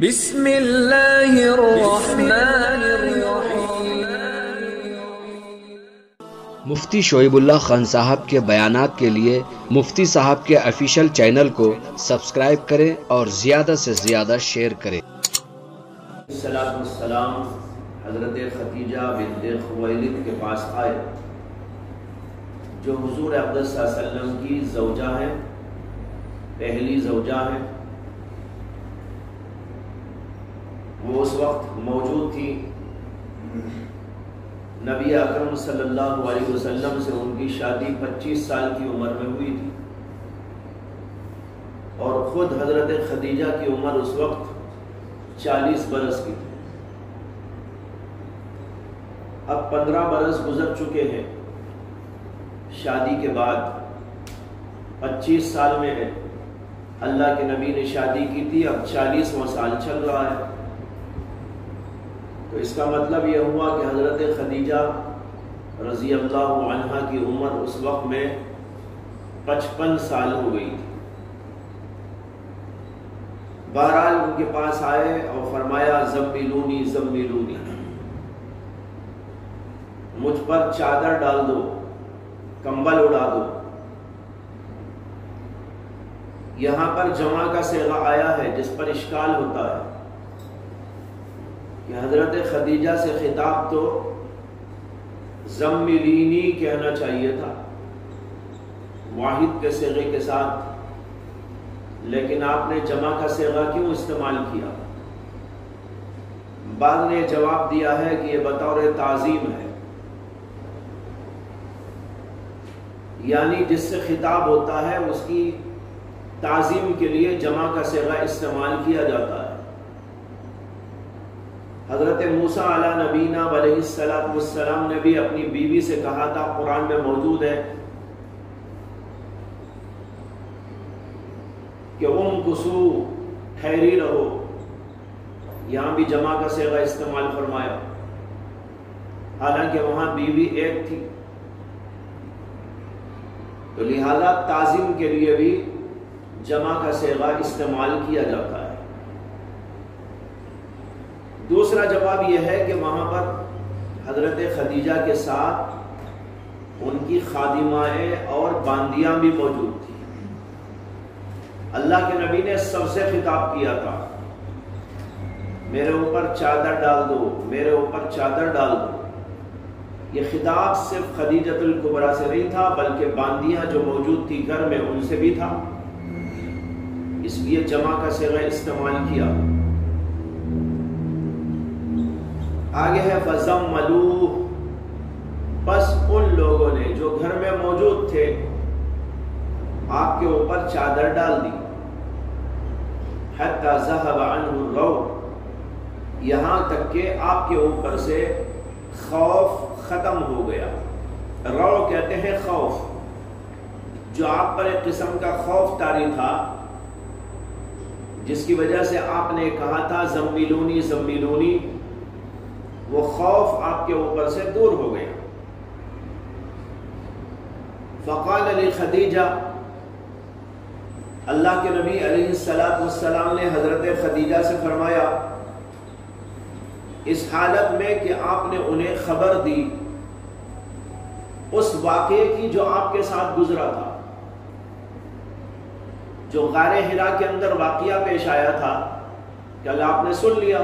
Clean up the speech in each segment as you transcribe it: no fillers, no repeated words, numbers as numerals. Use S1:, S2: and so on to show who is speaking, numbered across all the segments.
S1: بسم اللہ الرحمن الرحیم۔
S2: مفتی شعیب اللہ خان صاحب کے بیانات کے لیے مفتی صاحب کے آفیشیل چینل کو سبسکرائب کریں اور زیادہ سے زیادہ شیئر کریں۔
S3: السلام حضرت خدیجہ بنت خویلد کے پاس آئے جو حضور اقدس صلی اللہ علیہ وسلم کی زوجہ ہے، پہلی زوجہ ہے۔ وہ اس وقت موجود تھی، نبی اکرم صلی اللہ علیہ وسلم سے ان کی شادی 25 سال کی عمر میں ہوئی تھی، اور خود حضرت خدیجہ کی عمر اس وقت 40 برس کی تھی۔ اب 15 برس گزر چکے ہیں شادی کے بعد، 25 سال میں اللہ کے نبی نے شادی کی تھی، اب 40واں سال چل رہا ہے۔ تو اس کا مطلب یہ ہوا کہ حضرت خدیجہ رضی اللہ عنہا کی عمر اس وقت میں 55 سال ہو گئی تھی۔ بہرحال ان کے پاس آئے اور فرمایا زملونی زملونی، مجھ پر چادر ڈال دو، کمبل اڑا دو۔ یہاں پر جمع کا صیغہ آیا ہے جس پر اشکال ہوتا ہے کہ حضرت خدیجہ سے خطاب تو زملینی کہنا چاہیے تھا واحد کے صیغے کے ساتھ، لیکن آپ نے جمع کا صیغہ کیوں استعمال کیا؟ بعض نے جواب دیا ہے کہ یہ بطور تعظیم ہے، یعنی جس سے خطاب ہوتا ہے اس کی تعظیم کے لیے جمع کا صیغہ استعمال کیا جاتا ہے۔ حضرت موسیٰ علیہ نبینا علیہ السلام نے بھی اپنی بیوی سے کہا تھا، قرآن میں موجود ہے کہ کسو ٹھہری رہو، یہاں بھی جمع کا صیغہ استعمال فرمایا، حالانکہ وہاں بیوی ایک تھی۔ تو لہذا تعظیم کے لیے بھی جمع کا صیغہ استعمال کیا جاتا ہے۔ دوسرا جواب یہ ہے کہ وہاں پر حضرت خدیجہ کے ساتھ ان کی خادمائیں اور باندیاں بھی موجود تھیں۔ اللہ کے نبی نے سب سے خطاب کیا تھا، میرے اوپر چادر ڈال دو، میرے اوپر چادر ڈال دو۔ یہ خطاب صرف خدیجۃ الکبریٰ سے نہیں تھا بلکہ باندیاں جو موجود تھی گھر میں ان سے بھی تھا، اس لیے جمع کا صیغہ استعمال کیا۔ آگے ہے فَزَمَّلُوهُ، پس ان لوگوں نے جو گھر میں موجود تھے آپ کے اوپر چادر ڈال دی، حَتَّى ذَهَبَ عَنْهُ الرَّوْعُ، یہاں تک کہ آپ کے اوپر سے خوف ختم ہو گیا۔ رو کہتے ہیں خوف، جو آپ پر ایک قسم کا خوف طاری تھا جس کی وجہ سے آپ نے کہا تھا زملونی زملونی، وہ خوف آپ کے اوپر سے دور ہو گیا۔ فقال لخدیجہ، اللہ کے نبی علیہ السلام نے حضرت خدیجہ سے فرمایا اس حالت میں کہ آپ نے انہیں خبر دی اس واقعے کی جو آپ کے ساتھ گزرا تھا، جو غار حرا کے اندر واقعہ پیش آیا تھا، کہ اللہ آپ نے سن لیا،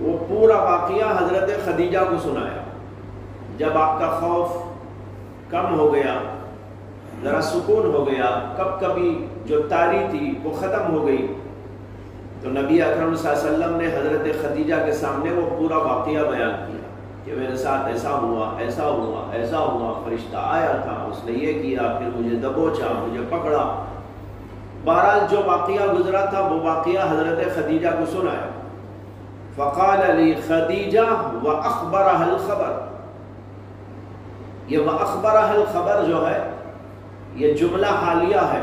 S3: وہ پورا واقعہ حضرت خدیجہ کو سنایا۔ جب آپ کا خوف کم ہو گیا، ذرا سکون ہو گیا، کب کبھی جو تاری تھی وہ ختم ہو گئی، تو نبی اکرم صلی اللہ علیہ وسلم نے حضرت خدیجہ کے سامنے وہ پورا واقعہ بیان کیا کہ میرے ساتھ ایسا ہوا، ایسا ہوا، ایسا ہوا، فرشتہ آیا تھا، اس نے یہ کیا، پھر مجھے دبوچا، مجھے پکڑا۔ بہرحال جو واقعہ گزرا تھا وہ واقعہ حضرت خدیجہ کو سنایا۔ فقال لی خدیجہ واخبرها الخبر، یہ واخبرها الخبر جو ہے یہ جملہ حالیہ ہے،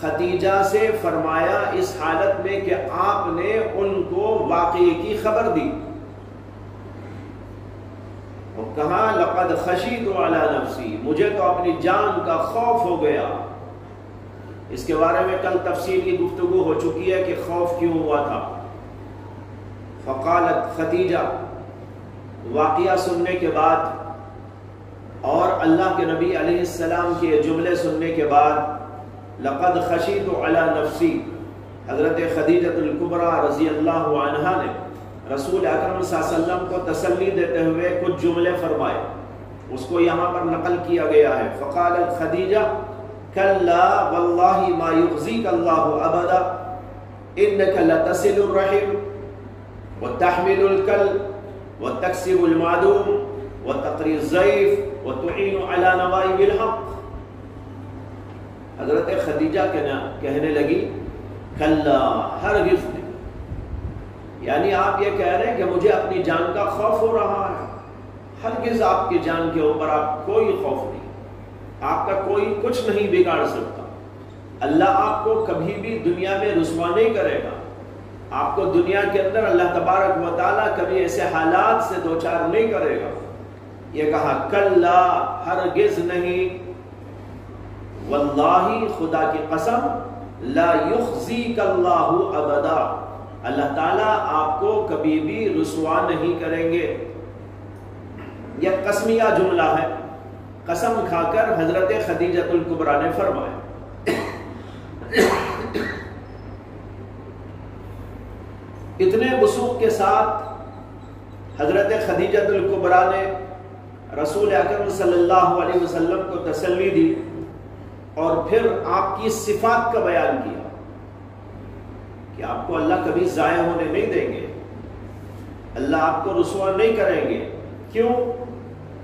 S3: خدیجہ سے فرمایا اس حالت میں کہ آپ نے ان کو واقعے کی خبر دی، اور کہا لقد خشیت علی نفسی، مجھے تو اپنی جان کا خوف ہو گیا۔ اس کے بارے میں کل تفصیلی گفتگو ہو چکی ہے کہ خوف کیوں ہوا تھا۔ فقالت خدیجہ، واقعہ سننے کے بعد اور اللہ کے نبی علیہ السلام کے جملے سننے کے بعد لقد خشیت علی نفسی، حضرت خدیجہ الکبریٰ رضی اللہ عنہا نے رسول اکرم صلی اللہ علیہ وسلم کو تسلی دیتے ہوئے کچھ جملے فرمائے، اس کو یہاں پر نقل کیا گیا ہے۔ فقالت خدیجہ کلا واللہ ما یخزیک اللہ ابدا انک لتصل الرحم وتحمل الکل وتکسب المعدوم وتقری الضیف وتعین علی نوائب الحق۔ حضرت خدیجہ کہنے لگی کلا، ہرگز نہیں، یعنی آپ یہ کہہ رہے ہیں کہ مجھے اپنی جان کا خوف ہو رہا ہے، ہرگز آپ کی جان کے اوپر آپ کوئی خوف نہیں، آپ کا کوئی کچھ نہیں بگاڑ سکتا، اللہ آپ کو کبھی بھی دنیا میں رسوا نہیں کرے گا، آپ کو دنیا کے اندر اللہ تبارک و تعالیٰ کبھی ایسے حالات سے دوچار نہیں کرے گا۔ یہ کہا کلا، ہرگز نہیں، واللہ، خدا کی قسم، لا یخزیک اللہ ابدا، اللہ تعالیٰ آپ کو کبھی بھی رسوا نہیں کریں گے۔ یہ قسمیہ جملہ ہے، قسم کھا کر حضرت خدیجہ الکبریٰ نے فرمایا۔ اتنے وثوق کے ساتھ حضرت خدیجہ الکبریٰ نے رسول اکرم صلی اللہ علیہ وسلم کو تسلی دی اور پھر آپ کی صفات کا بیان کیا کہ آپ کو اللہ کبھی ضائع ہونے نہیں دیں گے، اللہ آپ کو رسوا نہیں کریں گے۔ کیوں؟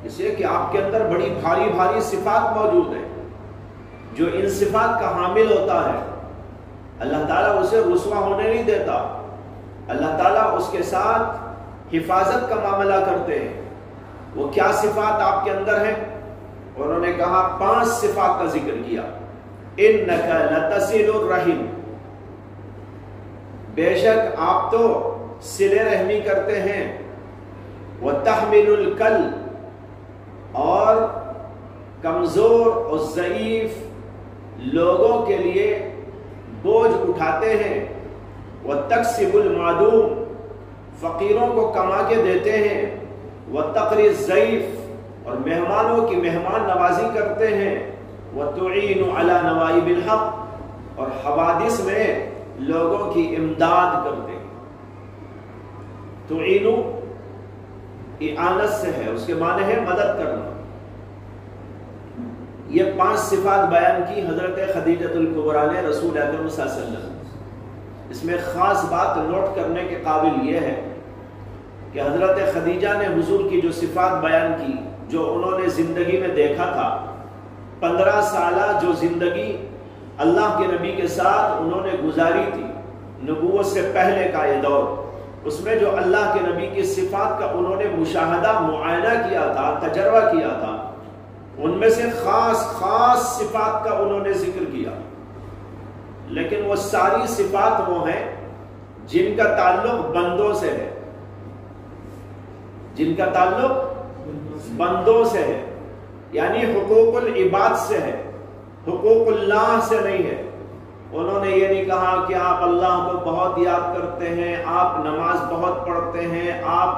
S3: اس لیے کہ آپ کے اندر بڑی بھاری بھاری صفات موجود ہیں، جو ان صفات کا حامل ہوتا ہے اللہ تعالیٰ اسے رسوا ہونے نہیں دیتا، اللہ تعالیٰ اس کے ساتھ حفاظت کا معاملہ کرتے ہیں۔ وہ کیا صفات آپ کے اندر ہیں؟ انہوں نے کہا 5 صفات کا ذکر کیا۔ انک لتصل الرحم، بے شک آپ تو صلہ رحمی کرتے ہیں، وتحمل الکل، اور کمزور اور ضعیف لوگوں کے لیے بوجھ اٹھاتے ہیں، وتکسب المعدوم، فقیروں کو کما کے دیتے ہیں، وتقری الضیف، اور مہمانوں کی مہمان نوازی کرتے ہیں، وتعین علی نوائب الحق، اور حوادث میں لوگوں کی امداد کرتے ہیں۔ تعین اعانت سے ہے، اس کے معنی ہے مدد کرنا۔ یہ 5 صفات بیان کی حضرت خدیجہ الکبریٰ نے رسول اکرم صلی اللہ علیہ وسلم۔ اس میں خاص بات نوٹ کرنے کے قابل یہ ہے کہ حضرت خدیجہ نے حضور کی جو صفات بیان کی، جو انہوں نے زندگی میں دیکھا تھا، 15 سالہ جو زندگی اللہ کے نبی کے ساتھ انہوں نے گزاری تھی، نبوت سے پہلے کا یہ دور، اس میں جو اللہ کے نبی کی صفات کا انہوں نے مشاہدہ، معائنہ کیا تھا، تجربہ کیا تھا، ان میں سے خاص صفات کا انہوں نے ذکر کیا۔ لیکن وہ ساری صفات وہ ہیں جن کا تعلق بندوں سے ہے، جن کا تعلق بندوں سے ہے، یعنی حقوق العباد سے ہے، حقوق اللہ سے نہیں ہے۔ انہوں نے یہ نہیں کہا کہ آپ اللہ کو بہت یاد کرتے ہیں، آپ نماز بہت پڑھتے ہیں، آپ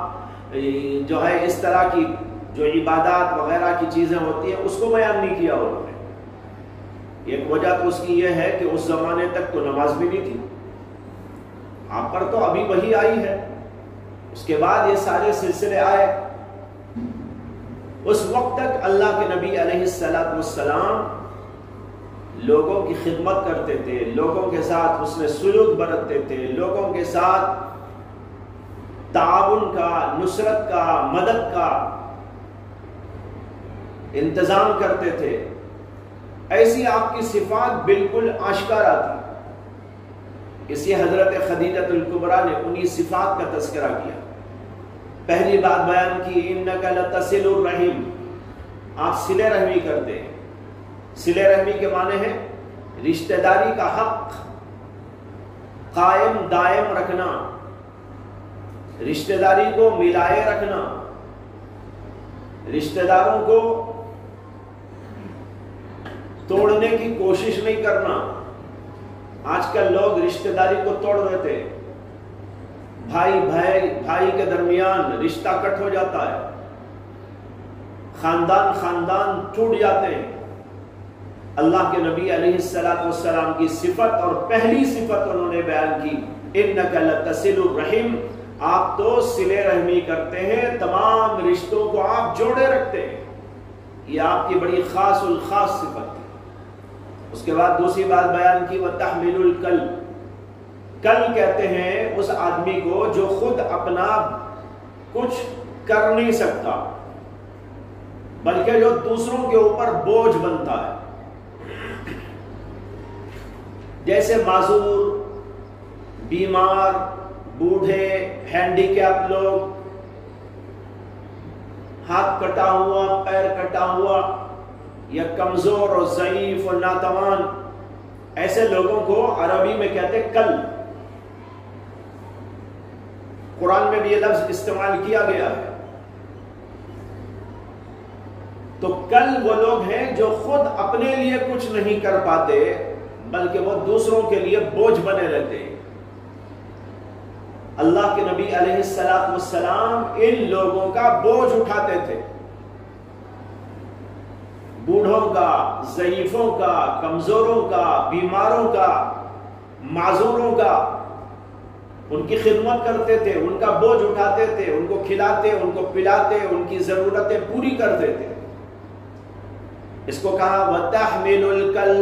S3: جو ہے اس طرح کی جو عبادات وغیرہ کی چیزیں ہوتی ہیں اس کو بیان نہیں کیا انہوں نے۔ ایک وجہ تو اس کی یہ ہے کہ اس زمانے تک تو نماز بھی نہیں تھی، آپ پر تو ابھی وحی آئی ہے، اس کے بعد یہ سارے سلسلے آئے۔ اس وقت تک اللہ کے نبی علیہ السلام لوگوں کی خدمت کرتے تھے، لوگوں کے ساتھ حسن سلوک برتتے تھے، لوگوں کے ساتھ تعاون کا، نصرت کا، مدد کا انتظام کرتے تھے۔ ایسی آپ کی صفات بالکل آشکارا تھی، اسی حضرت خدیجہ الکبریٰ نے انہی صفات کا تذکرہ کیا۔ پہلی بات بیان کی انک لتصل الرحم، آپ صلہ رحمی کرتے ہیں۔ صلہ رحمی کے معنی ہے رشتہ داری کا حق قائم دائم رکھنا، رشتہ داری کو ملائے رکھنا، رشتہ داروں کو توڑنے کی کوشش نہیں کرنا، آج کل لوگ رشتہ داری کو توڑ دیتے، بھائی کے درمیان رشتہ کٹ ہو جاتا ہے، خاندان ٹوٹ جاتے ہیں۔ اللہ کے نبی علیہ السلام کی صفت اور پہلی صفت انہوں نے بیان کی، انک لتصل الرحم، آپ تو صلہ رحمی کرتے ہیں، تمام رشتوں کو آپ جوڑے رکھتے ہیں، یہ آپ کی بڑی خاص الخاص صفت ہے۔ اس کے بعد دوسری بات بیان کی، وتحمل الکل، کل کہتے ہیں اس آدمی کو جو خود اپنا کچھ کر نہیں سکتا بلکہ جو دوسروں کے اوپر بوجھ بنتا ہے، جیسے معذور، بیمار، بوڑھے، ہینڈی کیپ لوگ، ہاتھ کٹا ہوا، پیر کٹا ہوا، یا کمزور اور ضعیف اور ناتوان، ایسے لوگوں کو عربی میں کہتے کل۔ قرآن میں بھی یہ لفظ استعمال کیا گیا ہے۔ تو کل وہ لوگ ہیں جو خود اپنے لیے کچھ نہیں کر پاتے بلکہ وہ دوسروں کے لیے بوجھ بنے رہتے ہیں۔ اللہ کے نبی علیہ السلام ان لوگوں کا بوجھ اٹھاتے تھے، بوڑھوں کا، ضعیفوں کا، کمزوروں کا، بیماروں کا، معذوروں کا، ان کی خدمت کرتے تھے، ان کا بوجھ اٹھاتے تھے، ان کو کھلاتے، ان کو پلاتے، ان کی ضرورتیں پوری کرتے تھے۔ اس کو کہا وَتَحْمِلُ الْكَلْ،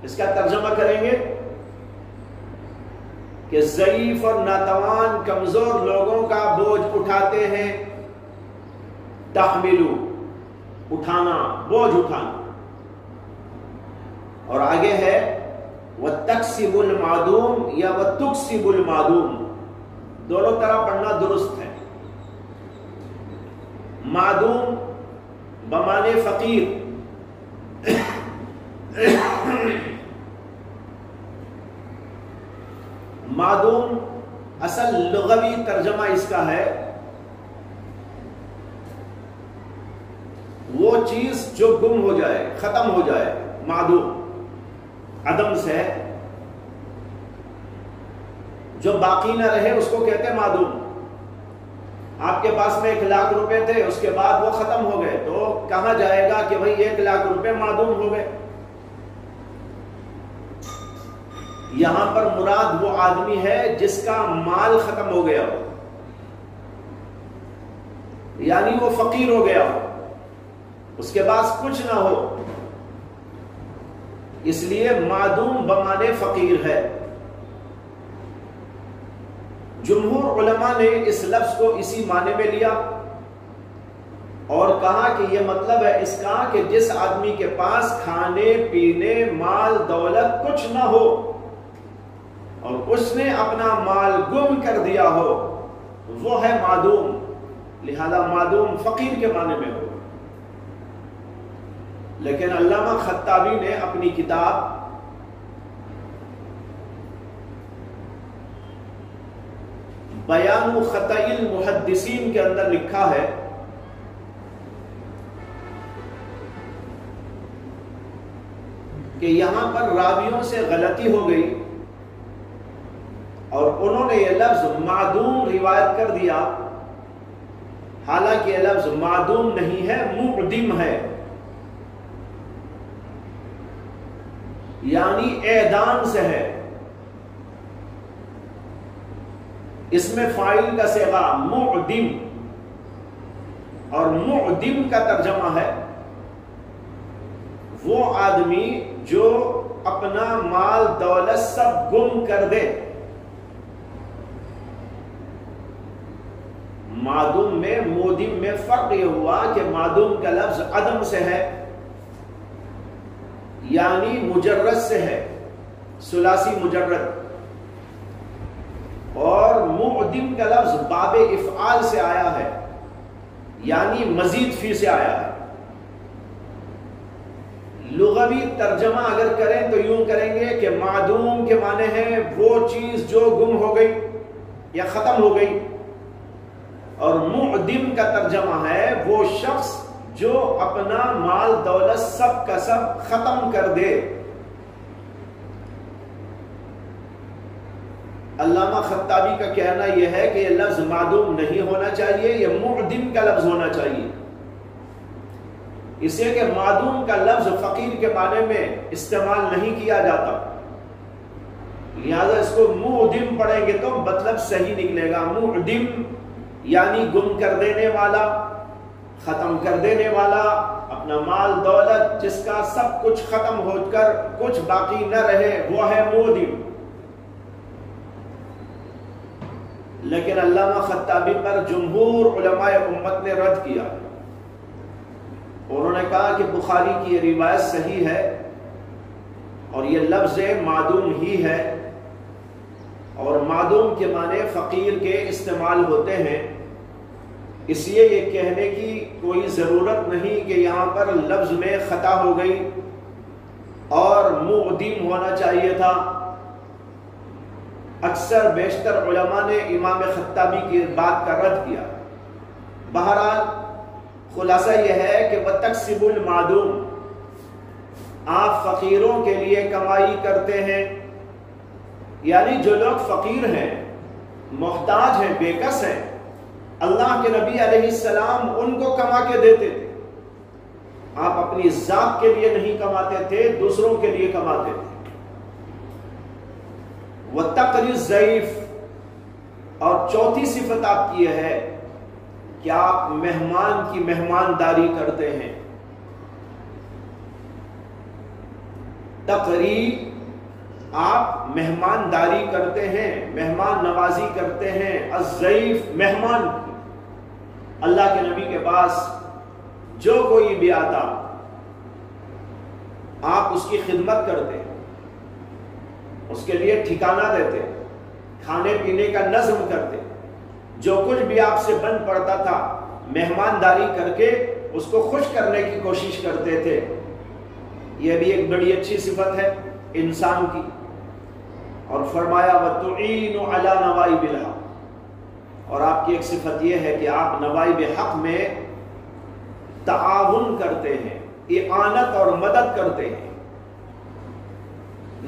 S3: اس کا ترجمہ کریں گے کہ ضعیف اور ناتوان کمزور لوگوں کا بوجھ اٹھاتے ہیں۔ تحملو، اٹھانا، بوجھ اٹھانا۔ اور آگے ہے وَتَكْسِبُ الْمَعْدُومِ یا وَتُكْسِبُ الْمَعْدُومِ، دونوں طرح پڑھنا درست ہے۔ معدوم بمانے فقیر، معدوم اصل لغوی ترجمہ اس کا ہے وہ چیز جو گم ہو جائے، ختم ہو جائے، معدوم عدم سے ہے، جو باقی نہ رہے اس کو کہتے ہیں معدوم۔ آپ کے پاس میں 1,00,000 روپے تھے، اس کے بعد وہ ختم ہو گئے تو کہا جائے گا کہ بھئی 1,00,000 روپے معدوم ہو گئے۔ یہاں پر مراد وہ آدمی ہے جس کا مال ختم ہو گیا ہو، یعنی وہ فقیر ہو گیا ہو، اس کے پاس کچھ نہ ہو، اس لیے معدوم بمانے فقیر ہے۔ جمہور علماء نے اس لفظ کو اسی معنی میں لیا اور کہا کہ یہ مطلب ہے اس کا کہ جس آدمی کے پاس کھانے پینے، مال دولت کچھ نہ ہو اور اس نے اپنا مال گم کر دیا ہو، وہ ہے معدوم، لہذا معدوم فقیر کے معنی میں ہو۔ لیکن علامہ خطابی نے اپنی کتاب بیان خطأ المحدثین کے اندر لکھا ہے کہ یہاں پر راویوں سے غلطی ہو گئی اور انہوں نے یہ لفظ معدوم روایت کر دیا، حالانکہ یہ لفظ معدوم نہیں ہے، معدم ہے، یعنی اعدام سے ہے۔ اس میں فاعل کا صیغہ معدم، اور معدم کا ترجمہ ہے وہ آدمی جو اپنا مال دولت سب گم کر دے۔ معدوم میں مودم میں فرق یہ ہوا کہ معدوم کا لفظ عدم سے ہے، یعنی مجرد سے ہے، ثلاثی مجرد، اور معدم کا لفظ باب افعال سے آیا ہے، یعنی مزید فی سے آیا ہے۔ لغوی ترجمہ اگر کریں تو یوں کریں گے کہ معدوم کے معنی ہے وہ چیز جو گم ہو گئی یا ختم ہو گئی، اور معدم کا ترجمہ ہے وہ شخص جو اپنا مال دولت سب کا سب ختم کر دے۔ علامہ خطابی کا کہنا یہ ہے کہ یہ لفظ معدوم نہیں ہونا چاہیے، یہ معدم کا لفظ ہونا چاہیے، اس لیے کہ معدوم کا لفظ فقیر کے معنی میں استعمال نہیں کیا جاتا، لہذا اس کو معدم پڑھیں گے تو مطلب صحیح نکلے گا۔ معدم یعنی گم کر دینے والا، ختم کر دینے والا، اپنا مال دولت جس کا سب کچھ ختم ہو کر کچھ باقی نہ رہے وہ ہے معدم۔ لیکن علامہ خطابی پر جمہور علماء امت نے رد کیا، انہوں نے کہا کہ بخاری کی یہ روایت صحیح ہے اور یہ لفظ معدوم ہی ہے، اور معدوم کے معنی فقیر کے استعمال ہوتے ہیں، اس لیے یہ کہنے کی کوئی ضرورت نہیں کہ یہاں پر لفظ میں خطا ہو گئی اور معدم ہونا چاہیے تھا۔ اکثر بیشتر علماء نے امام خطابی کی بات کا رد کیا۔ بہرحال خلاصہ یہ ہے کہ وَتَكْسِبُ الْمَعْدُومَ، آپ فقیروں کے لیے کمائی کرتے ہیں، یعنی جو لوگ فقیر ہیں، محتاج ہیں، بے کس ہیں، اللہ کے نبی علیہ السلام ان کو کما کے دیتے تھے، آپ اپنی ذات کے لیے نہیں کماتے تھے، دوسروں کے لیے کماتے تھے۔ وَتَقْرِي الضَّيْفَ، اور چوتھی صفت آپ کی یہ ہے کہ آپ مہمان کی مہمانداری کرتے ہیں۔ تقری، آپ مہمانداری کرتے ہیں، مہمان نوازی کرتے ہیں، الضیف، مہمان کی۔ اللہ کے نبی کے پاس جو کوئی بھی آتا آپ اس کی خدمت کرتے، اس کے لیے ٹھکانہ دیتے، کھانے پینے کا نظم کرتے، جو کچھ بھی آپ سے بن پڑتا تھا مہمانداری کر کے اس کو خوش کرنے کی کوشش کرتے تھے۔ یہ بھی ایک بڑی اچھی صفت ہے انسان کی۔ اور فرمایا وَتُعِينُ عَلَى نَوَائِبِ الْحَقِّ، اور آپ کی ایک صفت یہ ہے کہ آپ نوائب حق میں تعاون کرتے ہیں، اعانت اور مدد کرتے ہیں۔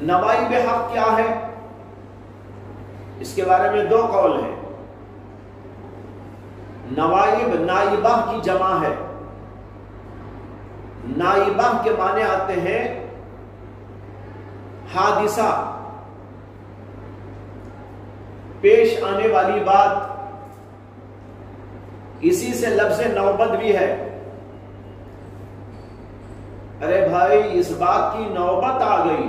S3: نوائب حق کیا ہے؟ اس کے بارے میں دو قول ہیں۔ نوائب نائبہ کی جمع ہے، نائبہ کے معنی آتے ہیں حادثہ، پیش آنے والی بات، اسی سے لفظ نوبت بھی ہے۔ ارے بھائی اس بات کی نوبت آ گئی،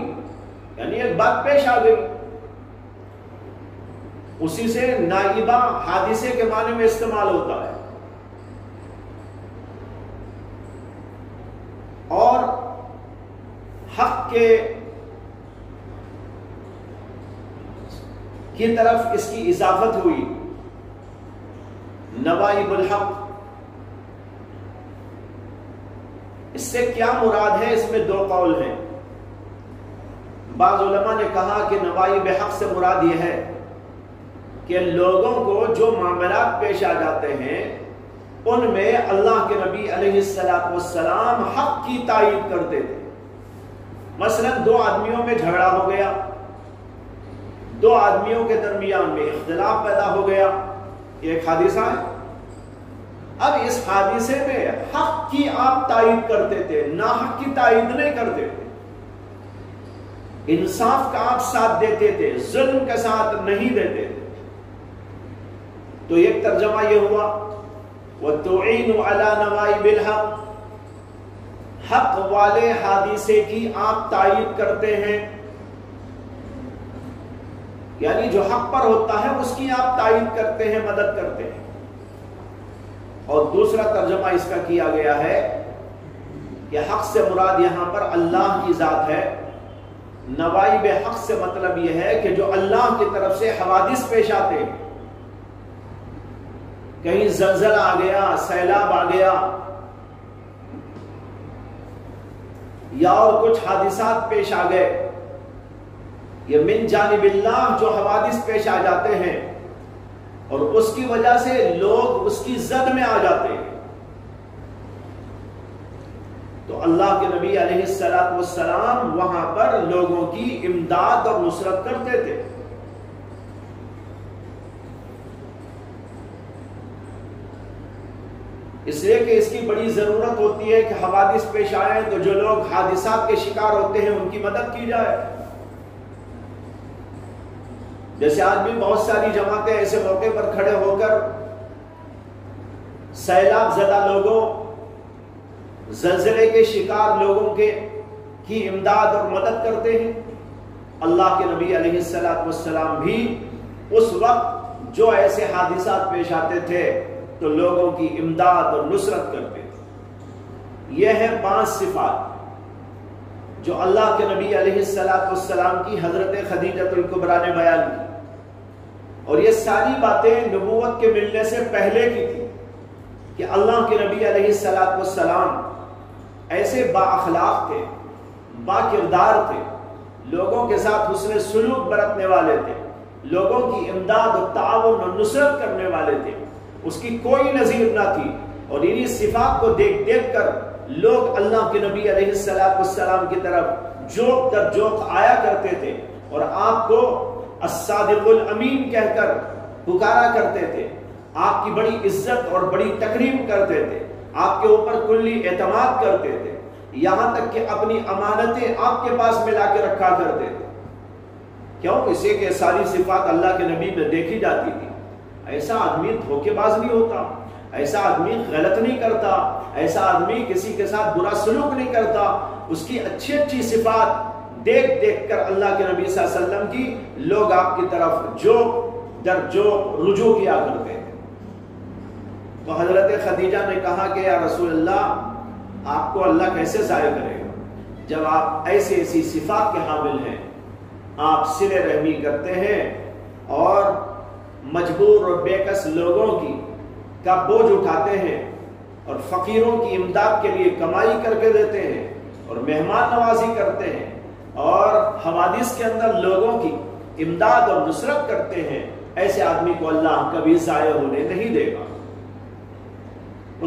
S3: یعنی ایک بات پیش آ گئی، اسی سے نائبہ حادثے کے معنی میں استعمال ہوتا ہے۔ اور حق کی طرف اس کی اضافت ہوئی، نوائب الحق۔ اس سے کیا مراد ہے؟ اس میں دو قول ہیں۔ بعض علماء نے کہا کہ نوائب حق سے مراد یہ ہے کہ لوگوں کو جو معاملات پیش آ جاتے ہیں ان میں اللہ کے نبی علیہ السلام حق کی تائید کرتے تھے۔ مثلا دو آدمیوں میں جھگڑا ہو گیا، دو آدمیوں کے درمیان میں اختلاف پیدا ہو گیا، ایک حادثہ ہے۔ اب اس حادثے میں حق کی آپ تائید کرتے تھے، ناحق کی تائید نہیں کرتے تھے، انصاف کا آپ ساتھ دیتے تھے، ظلم کا ساتھ نہیں دیتے تھے۔ تو ایک ترجمہ یہ ہوا وَتُعِينُ عَلَى نَوَائِبِ الْحَقِّ، حق والے حادثے کی آپ تائید کرتے ہیں، یعنی جو حق پر ہوتا ہے اس کی آپ تائید کرتے ہیں، مدد کرتے ہیں۔ اور دوسرا ترجمہ اس کا کیا گیا ہے کہ حق سے مراد یہاں پر اللہ کی ذات ہے۔ نوائب حق سے مطلب یہ ہے کہ جو اللہ کی طرف سے حوادث پیش آتے ہیں، کہیں زلزلہ آ گیا، سیلاب آ گیا، یا اور کچھ حادثات پیش آ گئے، یہ من جانب اللہ جو حوادث پیش آ جاتے ہیں اور اس کی وجہ سے لوگ اس کی زد میں آ جاتے ہیں، تو اللہ کے نبی علیہ السلام وہاں پر لوگوں کی امداد اور نصرت کرتے تھے۔ اس لیے کہ اس کی بڑی ضرورت ہوتی ہے کہ حوادث پیش آئیں تو جو لوگ حادثات کے شکار ہوتے ہیں ان کی مدد کی جائے. جیسے آج بھی بہت ساری جماعتیں ایسے موقع پر کھڑے ہو کر سیلاب زدہ لوگوں، زلزلے کے شکار لوگوں کی امداد اور مدد کرتے ہیں. اللہ کے نبی علیہ السلام بھی اس وقت جو ایسے حادثات پیش آتے تھے تو لوگوں کی امداد اور نصرت کرتے تھے. یہ ہیں 5 صفات جو اللہ کے نبی علیہ السلام کی حضرت خدیجہ الکبریٰ نے بیان کی، اور یہ ساری باتیں نبوت کے ملنے سے پہلے کی تھی کہ اللہ کے نبی علیہ السلام ایسے با اخلاق تھے، با کردار تھے، لوگوں کے ساتھ حسن سلوک برتنے والے تھے، لوگوں کی امداد و تعاون اور نصرت کرنے والے تھے. اس کی کوئی نظیر نہ تھی، اور انہی صفات کو دیکھ دیکھ کر لوگ اللہ کے نبی علیہ السلام کی طرف جوق در جوق آیا کرتے تھے اور آپ کو الصادق الامین کہہ کر پکارا کرتے تھے. آپ کی بڑی عزت اور بڑی تکریم کرتے تھے، آپ کے اوپر کلی اعتماد کرتے تھے، یہاں تک کہ اپنی امانتیں آپ کے پاس ملا کے رکھا کرتے تھے. کیوں؟ اسے کہ ساری صفات اللہ کے نبی میں دیکھی جاتی تھی. ایسا آدمی دھوکے باز نہیں ہوتا، ایسا آدمی غلط نہیں کرتا، ایسا آدمی کسی کے ساتھ برا سلوک نہیں کرتا. اس کی اچھی اچھی صفات دیکھ دیکھ کر اللہ کے نبی صلی اللہ علیہ وسلم کی لوگ آپ کی طرف جو در جو رجوع کیا کرتے ہیں. تو حضرت خدیجہ نے کہا کہ یا رسول اللہ، آپ کو اللہ کیسے ضائع کرے گا جب آپ ایسی ایسی صفات کے حامل ہیں. آپ صلہ رحمی کرتے ہیں اور مجبور اور بے کس لوگوں کا بوجھ اٹھاتے ہیں اور فقیروں کی امداد کے لیے کمائی کر کے دیتے ہیں اور مہمان نوازی کرتے ہیں اور حوادث کے اندر لوگوں کی امداد اور نصرت کرتے ہیں. ایسے آدمی کو اللہ کبھی ضائع ہونے نہیں دے گا.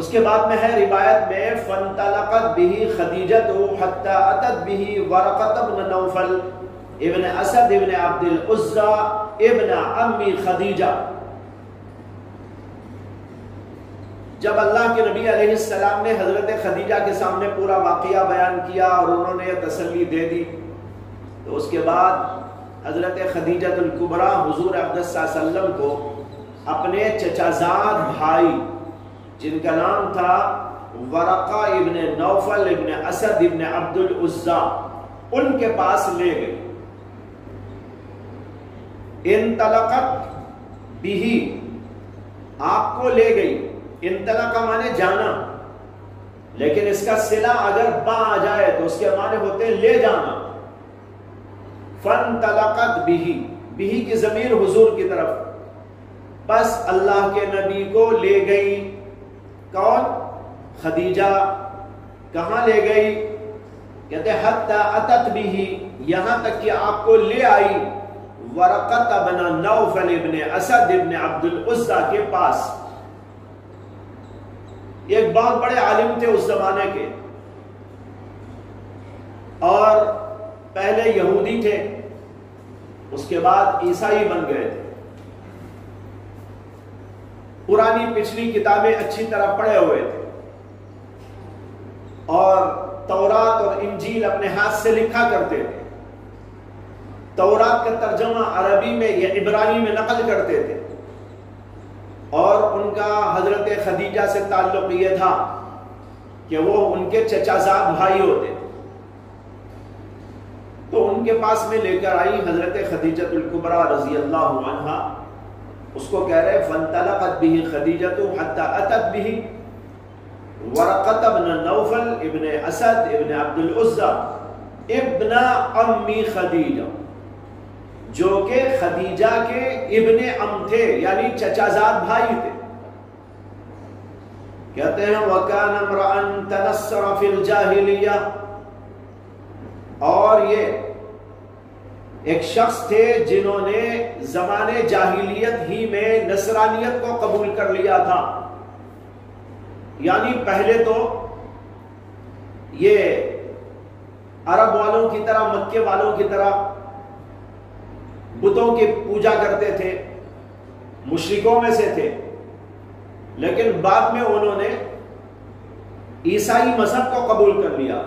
S3: اس کے بعد میں ہے روایت میں فَانْطَلَقَتْ بِهِ خَدِيجَةُ حَتَّى أَتَتْ بِهِ وَرَقَةَ بْنَ نَوْفَلَ ابن اسد ابن عبد العزى ابن عمی خدیجہ. جب اللہ کے نبی علیہ السلام نے حضرت خدیجہ کے سامنے پورا واقعہ بیان کیا اور انہوں نے یہ تسلی دے دی، تو اس کے بعد حضرت خدیجہ الکبریٰ حضور اقدس صلی اللہ علیہ وسلم کو اپنے چچازاد بھائی جن کا نام تھا ورقہ ابن نوفل ابن اسد ابن عبد العزى، ان کے پاس لے گئی. انطلقت بھی، آپ کو لے گئی. انطلق مانے جانا، لیکن اس کا صلہ اگر با آ جائے تو اس کے معنی ہوتے ہیں لے جانا. فانطلقت بھی، بھی کی ضمیر حضور کی طرف. بس اللہ کے نبی کو لے گئی. کون؟ خدیجہ. کہاں لے گئی؟ کہتے حتی اتت بھی، یہاں تک کہ آپ کو لے آئی ورقۃ بن نوفل ابن اسد ابن عبد العزى کے پاس. ایک بہت بڑے عالم تھے اس زمانے کے، اور پہلے یہودی تھے، اس کے بعد عیسائی بن گئے تھے. پرانی پچھلی کتابیں اچھی طرح پڑھے ہوئے تھے اور تورات اور انجیل اپنے ہاتھ سے لکھا کرتے تھے. تورات کا ترجمہ عربی میں یا عبرانی میں نقل کرتے تھے، اور ان کا حضرت خدیجہ سے تعلق یہ تھا کہ وہ ان کے چچازاد بھائی ہوتے. تو ان کے پاس میں لے کر آئی حضرت خدیجہ الکبریٰ رضی اللہ عنہا. اس کو کہہ رہے فانطلقت به خدیجہ حتی اتت به ورقۃ بن نوفل ابن اسد ابن عبد العزى ابن امی خدیجہ، جو کہ خدیجہ کے ابن ام تھے، یعنی چچازاد بھائی تھے. کہتے ہیں وَكَانَ امْرَأً تَنَصَّرَ فِي الْجَاهِلِيَّةِ، اور یہ ایک شخص تھے جنہوں نے زمانے جاہلیت ہی میں نصرانیت کو قبول کر لیا تھا. یعنی پہلے تو یہ عرب والوں کی طرح، مکے والوں کی طرح بتوں کی پوجا کرتے تھے، مشرکوں میں سے تھے. لیکن بعد میں انہوں نے عیسائی مذہب کو قبول کر لیا.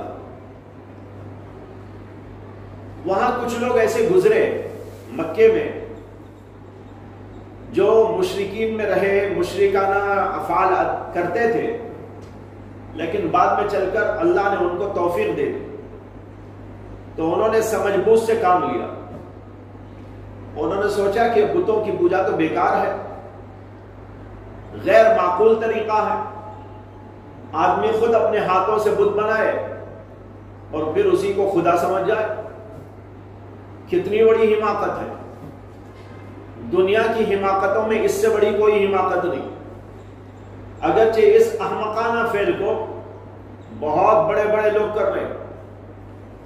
S3: وہاں کچھ لوگ ایسے گزرے مکے میں جو مشرکین میں رہے، مشرکانہ افعال کرتے تھے، لیکن بعد میں چل کر اللہ نے ان کو توفیق دے دی تو انہوں نے سمجھ بوجھ سے کام لیا. انہوں نے سوچا کہ بتوں کی پوجا تو بیکار ہے، غیر معقول طریقہ ہے، آدمی خود اپنے ہاتھوں سے بت بنائے اور پھر اسی کو خدا سمجھ جائے. کتنی بڑی حماقت ہے. دنیا کی حماقتوں میں اس سے بڑی کوئی حماقت نہیں. اگرچہ اس احمقانہ فعل کو بہت بڑے بڑے لوگ کر رہے ہیں،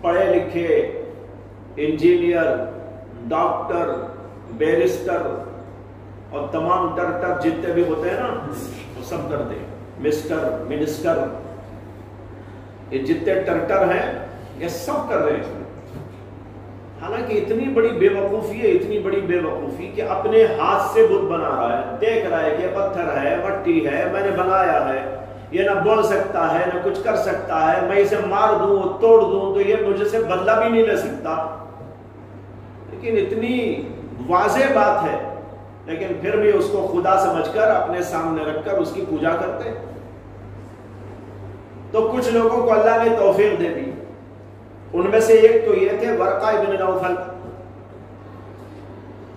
S3: پڑھے لکھے، انجینئر، ڈاکٹر، بیرسٹر اور تمام ٹرٹر جتنے بھی ہوتے ہیں نا وہ سب کرتے ہیں. مسٹر، منسٹر، یہ جتنے ٹرٹر ہیں یہ سب کر رہے ہیں. حالانکہ اتنی بڑی بے وقوفی ہے، اتنی بڑی بے وقوفی کہ اپنے ہاتھ سے بت بنا رہا ہے، دیکھ رہا ہے کہ پتھر ہے، مٹی ہے، میں نے بنایا ہے، یہ نہ بول سکتا ہے نہ کچھ کر سکتا ہے، میں اسے مار دوں توڑ دوں تو یہ مجھے سے بدلہ بھی نہیں لے سکتا. لیکن اتنی واضح بات ہے، لیکن پھر بھی اس کو خدا سمجھ کر اپنے سامنے رکھ کر اس کی پوجا کرتے. تو کچھ لوگوں کو اللہ نے توفیق دے دی. ان میں سے ایک تو یہ تھے ورقہ ابن نوفل.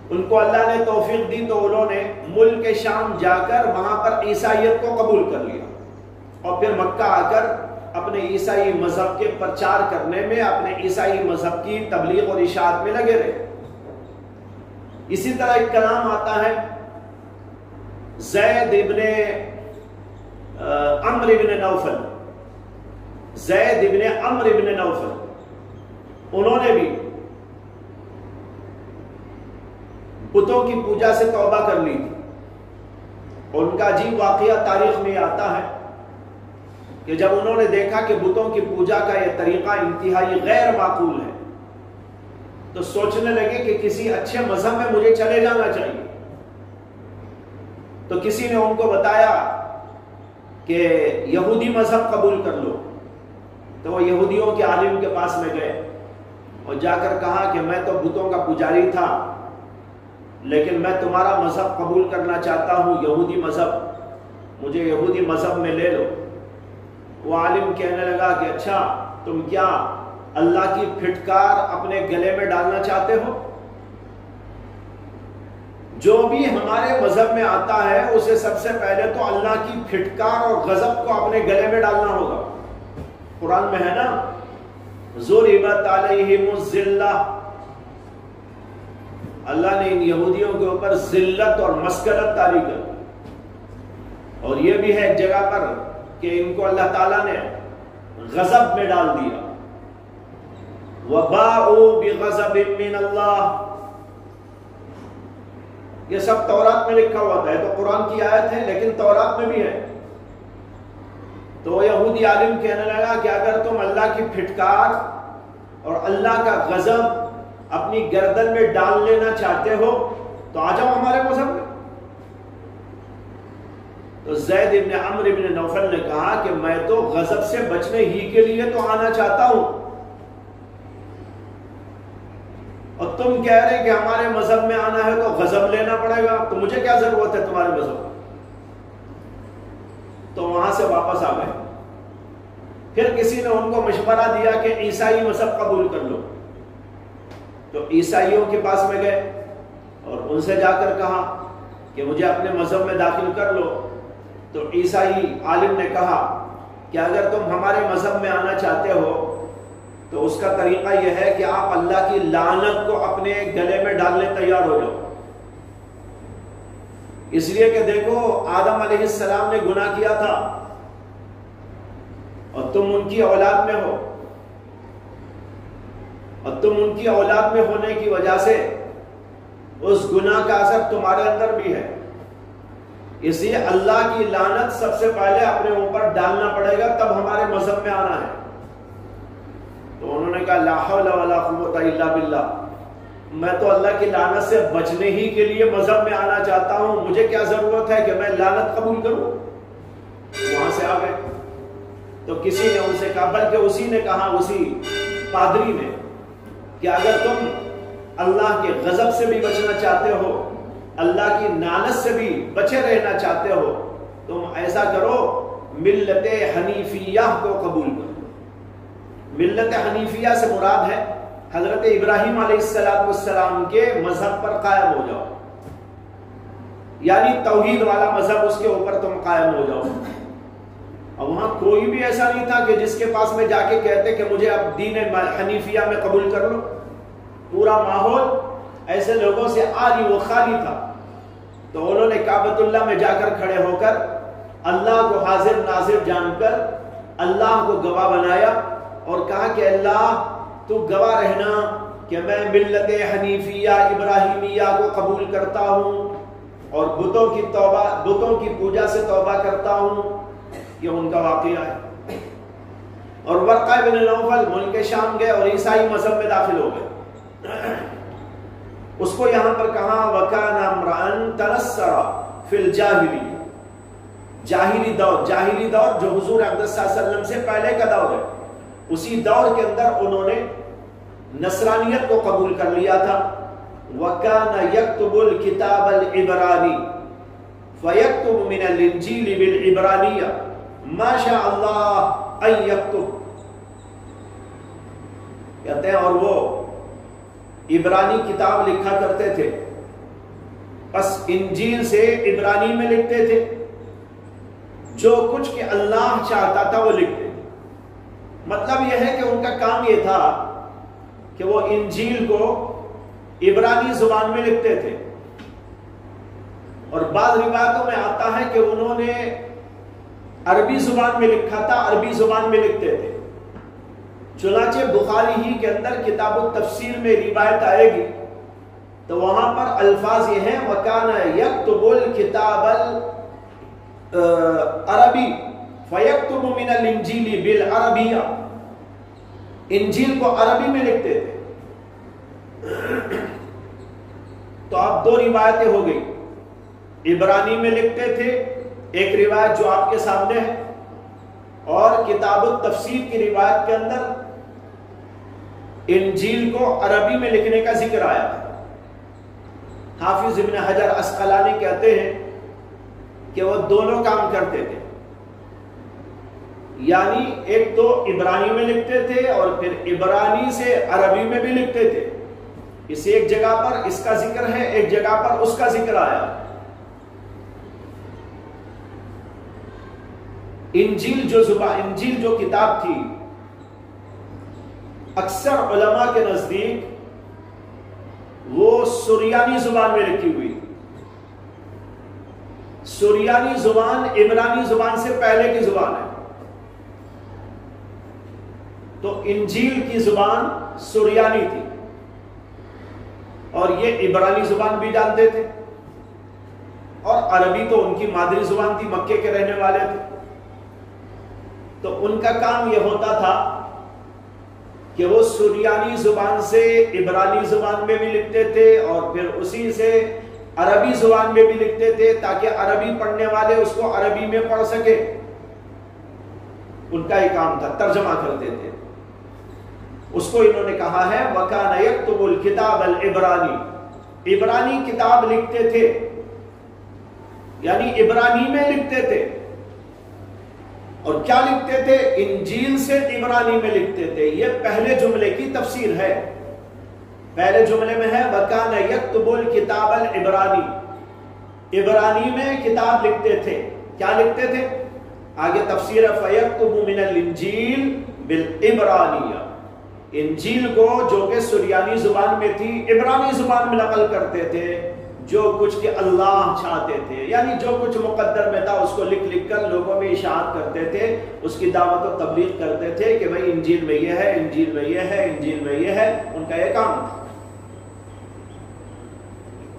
S3: ان کو اللہ نے توفیق دی تو انہوں نے ملک شام جا کر وہاں پر عیسائیت کو قبول کر لیا اور پھر مکہ آ کر اپنے عیسائی مذہب کے پرچار کرنے میں، اپنے عیسائی مذہب کی تبلیغ اور اشاعت میں لگے رہے. اسی طرح ایک کلام آتا ہے زید ابن عمرو ابن نوفل. زید ابن عمرو ابن نوفل انہوں نے بھی بتوں کی پوجا سے توبہ کر لی تھی. اور ان کا عجیب واقعہ تاریخ میں آتا ہے کہ جب انہوں نے دیکھا کہ بتوں کی پوجا کا یہ طریقہ انتہائی غیر معقول ہے تو سوچنے لگے کہ کسی اچھے مذہب میں مجھے چلے جانا چاہیے. تو کسی نے ان کو بتایا کہ یہودی مذہب قبول کر لو. تو وہ یہودیوں کے عالم کے پاس میں گئے اور جا کر کہا کہ میں تو بتوں کا پجاری تھا لیکن میں تمہارا مذہب قبول کرنا چاہتا ہوں، یہودی مذہب، مجھے یہودی مذہب میں لے لو. وہ عالم کہنے لگا کہ اچھا تم کیا اللہ کی پھٹکار اپنے گلے میں ڈالنا چاہتے ہو؟ جو بھی ہمارے مذہب میں آتا ہے اسے سب سے پہلے تو اللہ کی پھٹکار اور غضب کو اپنے گلے میں ڈالنا ہوگا. قرآن میں ہے نا ضربت علیہم الذلہ، اللہ نے ان یہودیوں کے اوپر ذلت اور مسکنت طاری کر. اور یہ بھی ہے ایک جگہ پر کہ ان کو اللہ تعالیٰ نے غضب میں ڈال دیا. وَبَاءُوا بِغَضَبٍ مِّنَ اللَّهِ، یہ سب تورات میں لکھا ہوا تھا. ہے تو قرآن کی آیت ہے لیکن تورات میں بھی ہے. تو یہودی عالم کہنے لگا کہ اگر تم اللہ کی پھٹکار اور اللہ کا غضب اپنی گردن میں ڈال لینا چاہتے ہو تو آ جاؤ ہمارے مذہب میں. تو زید ابن عمرو ابن نوفل نے کہا کہ میں تو غضب سے بچنے ہی کے لیے تو آنا چاہتا ہوں، اور تم کہہ رہے کہ ہمارے مذہب میں آنا ہے تو غضب لینا پڑے گا، تو مجھے کیا ضرورت ہے تمہارے مذہب. تو وہاں سے واپس آ گئے. پھر کسی نے ان کو مشورہ دیا کہ عیسائی مذہب قبول کر لو. تو عیسائیوں کے پاس میں گئے اور ان سے جا کر کہا کہ مجھے اپنے مذہب میں داخل کر لو. تو عیسائی عالم نے کہا کہ اگر تم ہمارے مذہب میں آنا چاہتے ہو تو اس کا طریقہ یہ ہے کہ آپ اللہ کی لعنت کو اپنے گلے میں ڈالنے تیار ہو جاؤ. اس لیے کہ دیکھو آدم علیہ السلام نے گناہ کیا تھا اور تم ان کی اولاد میں ہو، اور تم ان کی اولاد میں ہونے کی وجہ سے اس گناہ کا اثر تمہارے اندر بھی ہے. اس لیے اللہ کی لعنت سب سے پہلے اپنے اوپر ڈالنا پڑے گا تب ہمارے مذہب میں آنا ہے. تو انہوں نے کہا لا حول ولا قوت الا باللہ، میں تو اللہ کی لعنت سے بچنے ہی کے لیے مذہب میں آنا چاہتا ہوں، مجھے کیا ضرورت ہے کہ میں لعنت قبول کروں. وہاں سے آ گئے. تو کسی نے ان سے کہا، بلکہ اسی نے کہا، اسی پادری نے، کہ اگر تم اللہ کے غضب سے بھی بچنا چاہتے ہو، اللہ کی لعنت سے بھی بچے رہنا چاہتے ہو، تم ایسا کرو، ملت حنیفیہ کو قبول کرو۔ ملت حنیفیہ سے مراد ہے حضرت ابراہیم علیہ السلام کے مذہب پر قائم ہو جاؤ، یعنی توحید والا مذہب، اس کے اوپر تم قائم ہو جاؤ۔ اور وہاں کوئی بھی ایسا نہیں تھا کہ جس کے پاس میں جا کے کہتے کہ مجھے اب دین حنیفیہ میں قبول کر لو۔ پورا ماحول ایسے لوگوں سے آری و خالی تھا۔ تو انہوں نے کعبۃ اللہ میں جا کر کھڑے ہو کر اللہ کو حاضر ناظر جان کر اللہ کو گواہ بنایا اور کہا کہ اللہ تو گواہ رہنا کہ میں ملت حنیفیہ ابراہیمیہ کو قبول کرتا ہوں اور بتوں کی پوجا سے توبہ کرتا ہوں۔ یہ ان کا واقعہ ہے۔ اور ورقہ بن نوفل ملک شام گئے اور عیسائی مذہب میں داخل ہو گئے۔ اس کو یہاں پر کہا وَكَانَ امْرَأً تَنَصَّرَ فِي الْجَاهِلِيَّةِ، جاہلی دور جو حضور اقدس صلی اللہ علیہ وسلم سے پہلے کا دور ہے، اسی دور کے اندر انہوں نے نصرانیت کو قبول کر لیا تھا۔ وَكَانَ يَكْتُبُ الْكِتَابَ الْعِبْرَانِيَّ فَيَكْتُبُ مِنَ الْإِنْجِيلِ بِالْعِبْرَانِيَّةِ ما شاء اللہ ان یکتب، کہتے ہیں اور وہ عبرانی کتاب لکھا کرتے تھے، بس انجیل سے عبرانی میں لکھتے تھے، جو کچھ کہ اللہ چاہتا تھا وہ لکھتے تھے۔ مطلب یہ ہے کہ ان کا کام یہ تھا کہ وہ انجیل کو عبرانی زبان میں لکھتے تھے، اور بعض روایتوں میں آتا ہے کہ انہوں نے عربی زبان میں لکھا تھا، عربی زبان میں لکھتے تھے۔ چنانچہ بخاری ہی کے اندر کتاب التفسیر میں روایت آئے گی تو وہاں پر الفاظ یہ ہیں وَكَانَ يَكْتُبُ الْكِتَابَ الْعَرَبِيَّ فَيَكْتُبُ مِنَ الْإِنْجِيلِ بِالْعَرَبِيَّةِ، انجیل کو عربی میں لکھتے تھے۔ تو اب دو روایتیں ہو گئی، عبرانی میں لکھتے تھے ایک روایت جو آپ کے سامنے ہے، اور کتاب التفسیر کی روایت کے اندر انجیل کو عربی میں لکھنے کا ذکر آیا ہے۔ حافظ ابن حجر عسقلانی کہتے ہیں کہ وہ دونوں کام کرتے تھے، یعنی ایک تو عبرانی میں لکھتے تھے اور پھر عبرانی سے عربی میں بھی لکھتے تھے۔ اس ایک جگہ پر اس کا ذکر ہے، ایک جگہ پر اس کا ذکر آیا۔ انجیل جو کتاب تھی، اکثر علماء کے نزدیک وہ سریانی زبان میں لکھی ہوئی۔ سریانی زبان عبرانی زبان سے پہلے کی زبان ہے، تو انجیل کی زبان سریانی تھی، اور یہ عبرانی زبان بھی جانتے تھے، اور عربی تو ان کی مادری زبان تھی، مکے کے رہنے والے تھے۔ تو ان کا کام یہ ہوتا تھا کہ وہ سریانی زبان سے عبرانی زبان میں بھی لکھتے تھے اور پھر اسی سے عربی زبان میں بھی لکھتے تھے، تاکہ عربی پڑھنے والے اس کو عربی میں پڑھ سکے۔ ان کا یہ کام تھا، ترجمہ کرتے تھے۔ اس کو انہوں نے کہا ہے وَكَانَ يَكْتُبُ الْكِتَابَ الْعِبْرَانِيَّ، عبرانی کتاب لکھتے تھے، یعنی عبرانی میں لکھتے تھے۔ اور کیا لکھتے تھے؟ انجیل سے عبرانی میں لکھتے تھے۔ یہ پہلے جملے کی تفسیر ہے۔ پہلے جملے میں ہے وَكَانَ يَكْتُبُ الْكِتَابَ الْعِبْرَانِيَّ، عبرانی میں کتاب لکھتے تھے۔ کیا لکھتے تھے؟ آگے تفسیر ہے فَيَكْتُبُ مِنَ الْإِنْجِيلِ بِالْعِبْرَانِيَّ، انجیل کو جو کہ سریانی زبان میں تھی عبرانی زبان میں نقل کرتے تھے، جو کچھ کہ اللہ چاہتے تھے، یعنی جو کچھ مقدر میں تھا اس کو لکھ لکھ کر لوگوں میں اشاعت کرتے تھے، اس کی دعوت و تبلیغ کرتے تھے کہ بھئی انجیل میں یہ ہے، انجیل میں یہ ہے، انجیل میں یہ ہے۔ ان کا یہ کام تھا۔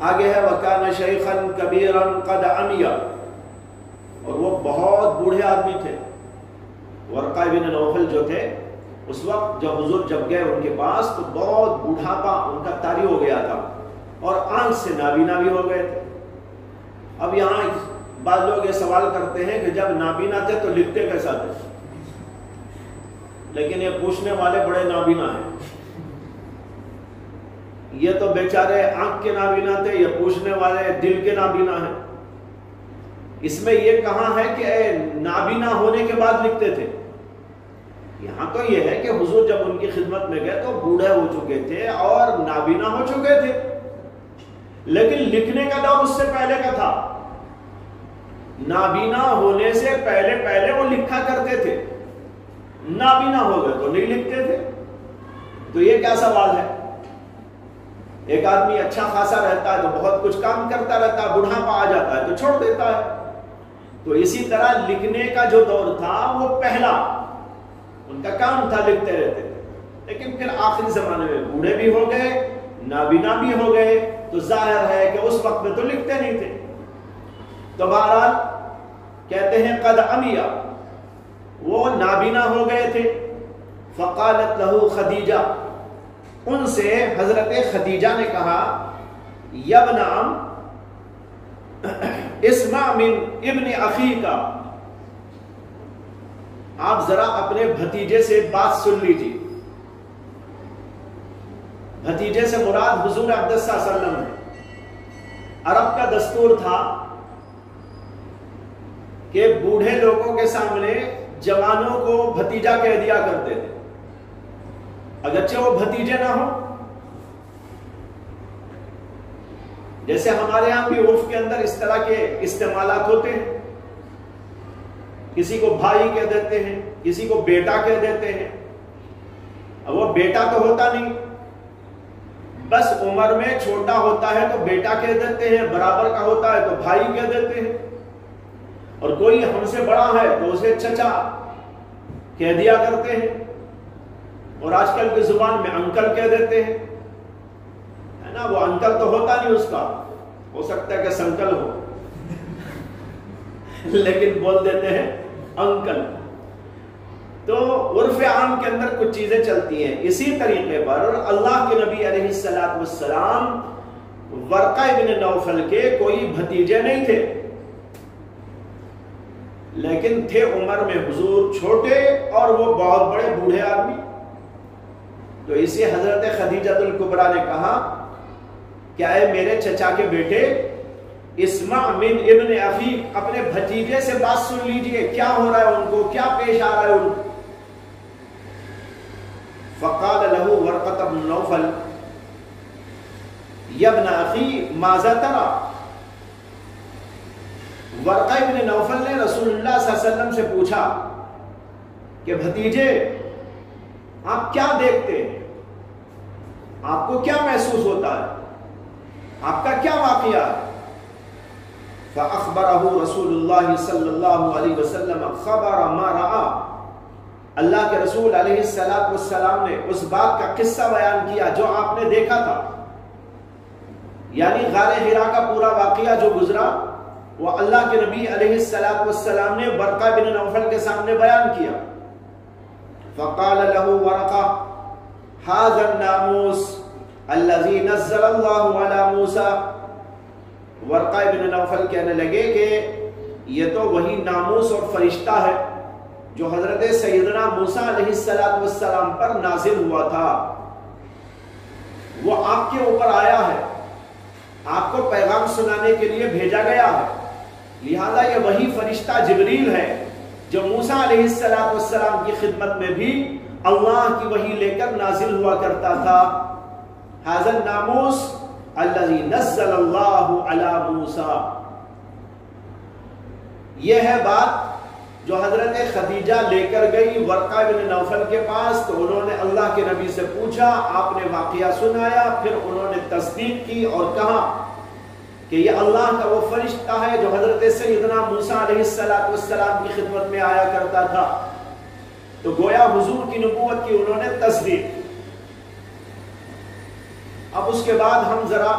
S3: آگے ہے وَكَانَ شَيْخًا كَبِيرًا قَدْ عَمِيَ، اور وہ بہت بوڑھے آدمی تھے۔ ورقہ بن نوفل جو تھے اس وقت جب حضور جب گئے ان کے پاس تو بہت بوڑھاپا ان کا طاری ہو گیا تھا اور آنکھ سے نابینا بھی ہو گئے تھے۔ اب یہاں بعض لوگ یہ سوال کرتے ہیں کہ جب نابینا تھے تو لکھتے کیسا تھے؟ لیکن یہ پوچھنے والے بڑے نابینا ہیں. یہ تو بیچارے آنکھ کے نابینا تھے، یہ پوچھنے والے دل کے نابینا ہیں. اس میں یہ کہاں ہے کہ نابینا ہونے کے بعد لکھتے تھے؟ یہاں تو یہ ہے کہ حضور جب ان کی خدمت میں گئے تو بوڑھے ہو چکے تھے اور نابینا ہو چکے تھے، لیکن لکھنے کا دور اس سے پہلے کا تھا. نابینا ہونے سے پہلے وہ لکھا کرتے تھے، نابینا ہو گئے تو نہیں لکھتے تھے. تو یہ کیا سوال ہے؟ ایک آدمی اچھا خاصا رہتا ہے تو بہت کچھ کام کرتا رہتا ہے، بڑھاپا آ جاتا ہے تو چھوڑ دیتا ہے. تو اسی طرح لکھنے کا جو دور تھا وہ پہلا ان کا کام تھا، لکھتے رہتے تھے. لیکن پھر آخری زمانے میں بوڑھے بھی ہو گئے، نابینا بھی ہو گئے، تو ظاہر ہے کہ اس وقت میں تو لکھتے نہیں تھے. تو بہرحال کہتے ہیں قد عمیہ، وہ نابینا ہو گئے تھے. فقالت لہو خدیجہ، ان سے حضرت خدیجہ نے کہا یبن عم اسمع من ابن اخیک، آپ ذرا اپنے بھتیجے سے بات سن لیجیے. بھتیجے سے مراد حضور اقدس صلی اللہ علیہ وسلم ہے. عرب کا دستور تھا کہ بوڑھے لوگوں کے سامنے جوانوں کو بھتیجا کہہ دیا کرتے تھے، اگرچہ وہ بھتیجے نہ ہو. جیسے ہمارے ہاں بھی عرف کے اندر اس طرح کے استعمالات ہوتے ہیں، کسی کو بھائی کہہ دیتے ہیں، کسی کو بیٹا کہہ دیتے ہیں. اب وہ بیٹا تو ہوتا نہیں، بس عمر میں چھوٹا ہوتا ہے تو بیٹا کہہ دیتے ہیں، برابر کا ہوتا ہے تو بھائی کہہ دیتے ہیں، اور کوئی ہم سے بڑا ہے تو اسے چچا کہہ دیا کرتے ہیں، اور آج کل کی زبان میں انکل کہہ دیتے ہیں، ہے نا. وہ انکل تو ہوتا نہیں، اس کا ہو سکتا ہے کہ سنکل ہو لیکن بول دیتے ہیں انکل. تو عرف عام کے اندر کچھ چیزیں چلتی ہیں. اسی طریقے پر اللہ کے نبی علیہ السلام ورقہ ابن نوفل کے کوئی بھتیجے نہیں تھے، لیکن تھے عمر میں حضور چھوٹے اور وہ بہت بڑے بوڑھے آدمی. تو اسی حضرت خدیجہ الکبریٰ نے کہا کہ اے میرے چچا کے بیٹے، اسمع من ابن اخیک، اپنے بھتیجے سے بات سن لیجئے، کیا ہو رہا ہے ان کو، کیا پیش آ رہا ہے ان کو. فقال له ورقة بن نوفل یا ابن اخی ماذا ترى. ورقہ ابن نوفل نے رسول اللہ صلی اللہ علیہ وسلم سے پوچھا کہ بھتیجے آپ کیا دیکھتے ہیں، آپ کو کیا محسوس ہوتا ہے، آپ کا کیا واقعہ ہے. فأخبره رسول اللہ صلی اللہ علیہ وسلم خبر ما رأى، اللہ کے رسول علیہ السلام نے اس بات کا قصہ بیان کیا جو آپ نے دیکھا تھا. یعنی غار حرا کا پورا واقعہ جو گزرا وہ اللہ کے نبی علیہ السلام نے ورقہ بن نوفل کے سامنے بیان کیا. فقال له ورقہ هذا الناموس الذي نزل اللہ علی موسیٰ. ورقہ ابن نوفل کہنے لگے کہ یہ تو وہی ناموس اور فرشتہ ہے جو حضرت سیدنا موسیٰ علیہ السلام پر نازل ہوا تھا. وہ آپ کے اوپر آیا ہے، آپ کو پیغام سنانے کے لیے بھیجا گیا ہے. لہذا یہ وہی فرشتہ جبریل ہے جو موسیٰ علیہ السلام کی خدمت میں بھی اللہ کی وحی لے کر نازل ہوا کرتا تھا. ھذا الناموس الذی نزل اللہ علی موسیٰ. یہ ہے بات جو حضرت خدیجہ لے کر گئی ورقہ بن نوفل کے پاس. تو انہوں نے اللہ کے نبی سے پوچھا، آپ نے واقعہ سنایا، پھر انہوں نے تصدیق کی اور کہا کہ یہ اللہ کا وہ فرشتہ ہے جو حضرت سیدنا موسیٰ علیہ السلام کی خدمت میں آیا کرتا تھا. تو گویا حضور کی نبوت کی انہوں نے تصدیق. اب اس کے بعد ہم ذرا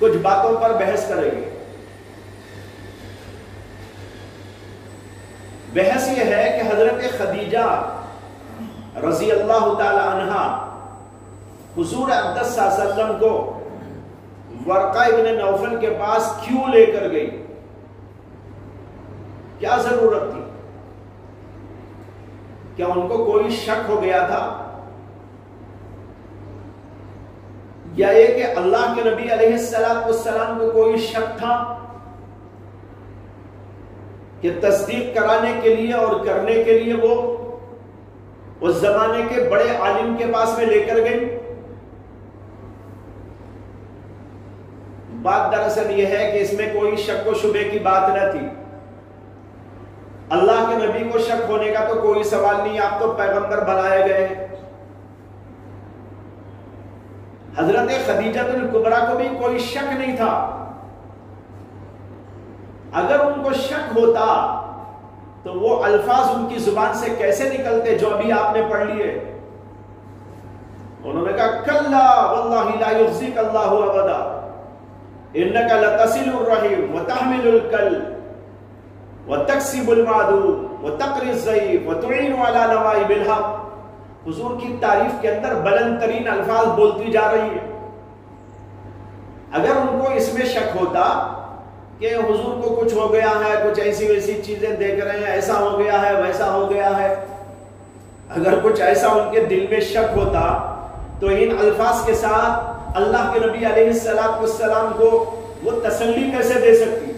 S3: کچھ باتوں پر بحث کریں گے. بحث یہ ہے کہ حضرت خدیجہ رضی اللہ تعالی عنہا حضور اقدس صلی اللہ علیہ وسلم کو ورقہ ابن نوفل کے پاس کیوں لے کر گئی، کیا ضرورت تھی، کیا ان کو کوئی شک ہو گیا تھا؟ یا یہ کہ اللہ کے نبی علیہ السلام کو کوئی شک تھا کہ تصدیق کرانے کے لیے اور کرنے کے لیے وہ اس زمانے کے بڑے عالم کے پاس میں لے کر گئی؟ بات دراصل یہ ہے کہ اس میں کوئی شک و شبے کی بات نہ تھی. اللہ کے نبی کو شک ہونے کا تو کوئی سوال نہیں، آپ تو پیغمبر بنائے گئے. حضرت خدیجہ الکبریٰ کو بھی کوئی شک نہیں تھا. اگر ان کو شک ہوتا تو وہ الفاظ ان کی زبان سے کیسے نکلتے جو ابھی آپ نے پڑھ لیے؟ انہوں نے کہا کلا واللہ لا یخزیک اللہ ابدا انک لتصل الرحم وتحمل الکل وتکسب المعدوم وتقری الضعیف وتعین علی نوائب الحق. حضور کی تعریف کے اندر بلند ترین الفاظ بولتی جا رہی ہے. اگر ان کو اس میں شک ہوتا کہ حضور کو کچھ ہو گیا ہے، کچھ ایسی ویسی چیزیں دیکھ رہے ہیں، ایسا ہو گیا ہے، ویسا ہو گیا ہے، اگر کچھ ایسا ان کے دل میں شک ہوتا تو ان الفاظ کے ساتھ اللہ کے نبی علیہ السلام کو وہ تسلی کیسے دے سکتی؟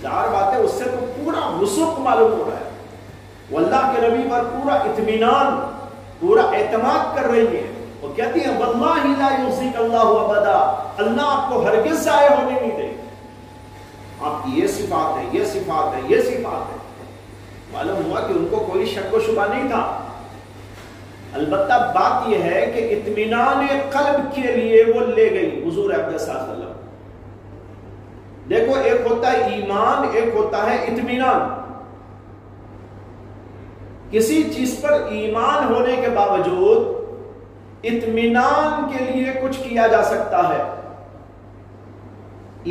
S3: ظاہر بات ہے اس سے تو پورا وثوق معلوم ہو رہا ہے. وہ اللہ کے نبی پر پورا اطمینان، پورا اعتماد کر رہی ہے. وہ کہتی ہیں واللہ لا یخزیک اللہ ابدا، اللہ آپ کو ہرگز ضائع ہونے نہیں دے. آپ کی یہ صفات ہے، یہ صفات ہے، یہ صفات ہے. معلوم ہوا کہ ان کو کوئی شک و شبہ نہیں تھا. البتہ بات یہ ہے کہ اطمینان قلب کے لیے وہ لے گئی حضور اقدس صلی اللہ علیہ وسلم. دیکھو ایک ہوتا ہے ایمان، ایک ہوتا ہے اطمینان. کسی چیز پر ایمان ہونے کے باوجود اطمینان کے لیے کچھ کیا جا سکتا ہے.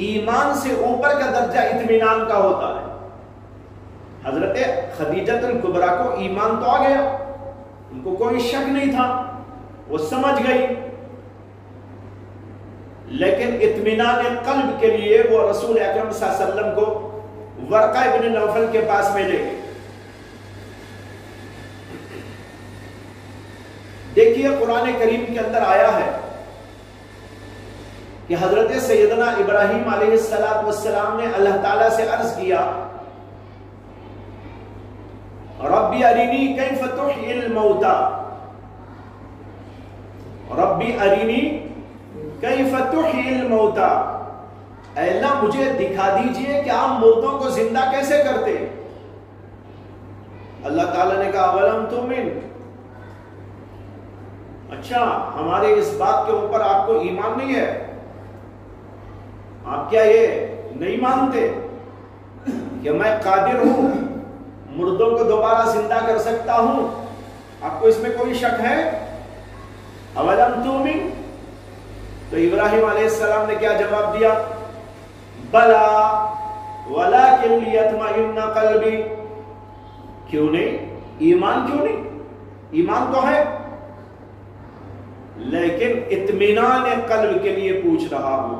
S3: ایمان سے اوپر کا درجہ اطمینان کا ہوتا ہے. حضرت خدیجہ الکبریٰ کو ایمان تو آ گیا، ان کو کوئی شک نہیں تھا، وہ سمجھ گئی. لیکن اطمینان قلب کے لیے وہ رسول اکرم صلی اللہ علیہ وسلم کو ورقہ ابن نوفل کے پاس میں لے گئے. دیکھیے قرآن کریم کے اندر آیا ہے کہ حضرت سیدنا ابراہیم علیہ السلام نے اللہ تعالیٰ سے عرض کیا ربی ارینی کیف تحیی الموتى، ربی ارینی کیف تحیی الموتى، اے اللہ مجھے دکھا دیجئے کہ آپ مردوں کو زندہ کیسے کرتے. اللہ تعالیٰ نے کہا اولم تؤمن، اچھا ہمارے اس بات کے اوپر آپ کو ایمان نہیں ہے؟ آپ کیا یہ نہیں مانتے کہ میں قادر ہوں، مردوں کو دوبارہ زندہ کر سکتا ہوں؟ آپ کو اس میں کوئی شک ہے؟ اولم تؤمن. تو ابراہیم علیہ السلام نے کیا جواب دیا؟ بلا ولکن لیطمئن قلبی. کیوں نہیں؟ ایمان کیوں نہیں؟ ایمان تو ہے، لیکن اطمینان قلب کے لیے پوچھ رہا ہوں.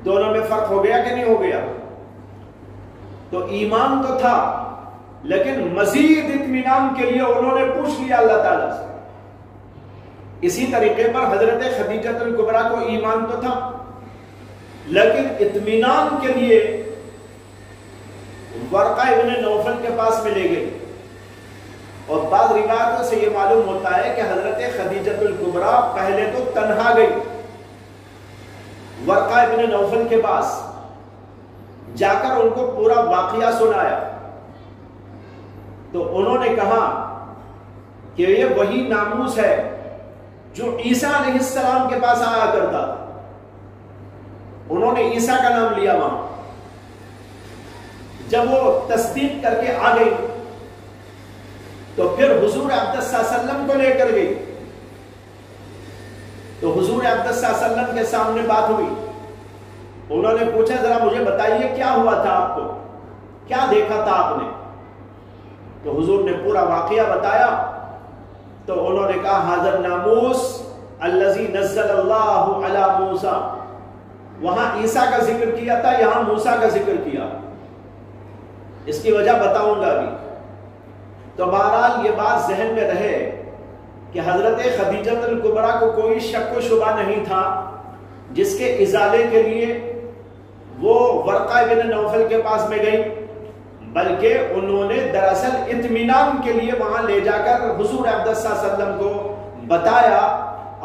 S3: دونوں میں فرق ہو گیا کہ نہیں ہو گیا؟ تو ایمان تو تھا لیکن مزید اطمینان کے لیے انہوں نے پوچھ لیا اللہ تعالیٰ سے. اسی طریقے پر حضرت خدیجہ الکبریٰ کو ایمان تو تھا لیکن اطمینان کے لیے ورقہ ابن نوفل کے پاس میں لے گئے. اور بعض روایتوں سے یہ معلوم ہوتا ہے کہ حضرت خدیجہ الکبریٰ پہلے تو تنہا گئی ورقہ ابن نوفل کے پاس، جا کر ان کو پورا واقعہ سنایا. تو انہوں نے کہا کہ یہ وہی ناموس ہے جو عیسیٰ علیہ السلام کے پاس آیا کرتا. انہوں نے عیسیٰ کا نام لیا وہاں. جب وہ تصدیق کر کے آ گئی تو پھر حضور اقدس صلی اللہ علیہ وسلم کو لے کر گئی. تو حضور اقدس صلی اللہ علیہ وسلم کے سامنے بات ہوئی. انہوں نے پوچھا ذرا مجھے بتائیے کیا ہوا تھا آپ کو، کیا دیکھا تھا آپ نے؟ تو حضور نے پورا واقعہ بتایا. تو انہوں نے کہا ھذا الناموس الذی نزل اللہ علی موسیٰ. وہاں عیسیٰ کا ذکر کیا تھا، یہاں موسیٰ کا ذکر کیا. اس کی وجہ بتاؤں گا ابھی. تو بہرحال یہ بات ذہن میں رہے کہ حضرت خدیجہ الکبریٰ کو کوئی شک و شبہ نہیں تھا جس کے ازالے کے لیے وہ ورقہ بن نوفل کے پاس میں گئی، بلکہ انہوں نے دراصل اطمینان کے لیے وہاں لے جا کر حضور اقدس صلی اللہ علیہ وسلم کو بتایا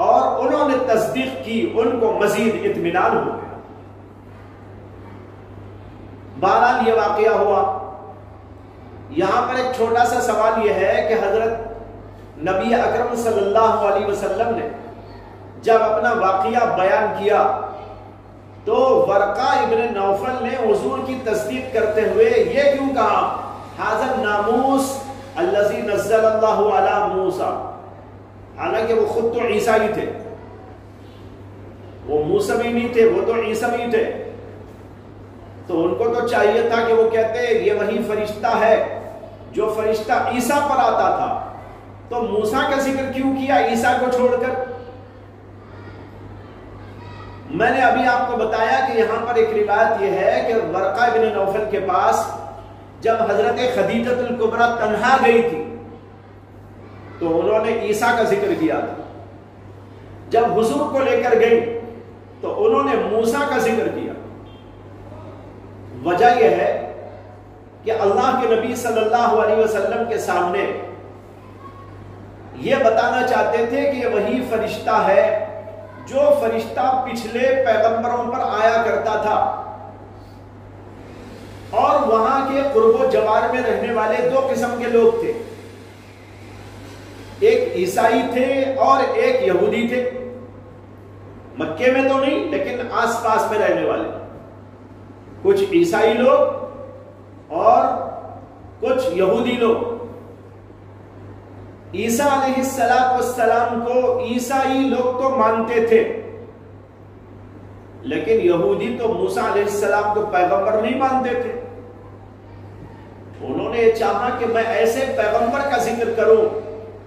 S3: اور انہوں نے تصدیق کی، ان کو مزید اطمینان ہو گیا۔ بہرحال یہ واقعہ ہوا۔ یہاں پر ایک چھوٹا سا سوال یہ ہے کہ حضرت نبی اکرم صلی اللہ علیہ وسلم نے جب اپنا واقعہ بیان کیا تو ورقہ ابن نوفل نے حضور کی تصدیق کرتے ہوئے یہ کیوں کہا ھذا الناموس الذی نزل اللہ علی موسیٰ، حالانکہ وہ خود تو عیسیٰ ہی تھے، وہ موسیٰ بھی نہیں تھے، وہ تو عیسیٰ بھی تھے، تو ان کو تو چاہیے تھا کہ وہ کہتے یہ وہی فرشتہ ہے جو فرشتہ عیسیٰ پر آتا تھا، تو موسیٰ کا ذکر کیوں کیا عیسیٰ کو چھوڑ کر؟ میں نے ابھی آپ کو بتایا کہ یہاں پر ایک روایت یہ ہے کہ ورقہ بن نوفل کے پاس جب حضرت خدیجہ الکبریٰ تنہا گئی تھی تو انہوں نے عیسیٰ کا ذکر کیا تھا، جب حضور کو لے کر گئی تو انہوں نے موسیٰ کا ذکر کیا۔ وجہ یہ ہے کہ اللہ کے نبی صلی اللہ علیہ وسلم کے سامنے یہ بتانا چاہتے تھے کہ یہ وہی فرشتہ ہے جو فرشتہ پچھلے پیغمبروں پر آیا کرتا تھا، اور وہاں کے قرب و جوار میں رہنے والے دو قسم کے لوگ تھے، ایک عیسائی تھے اور ایک یہودی تھے، مکے میں تو نہیں لیکن آس پاس میں رہنے والے، کچھ عیسائی لوگ اور کچھ یہودی لوگ۔ عیسیٰ علیہ السلام کو عیسائی لوگ تو مانتے تھے، لیکن یہودی تو موسیٰ علیہ السلام کو پیغمبر نہیں مانتے تھے۔ انہوں نے چاہا کہ میں ایسے پیغمبر کا ذکر کروں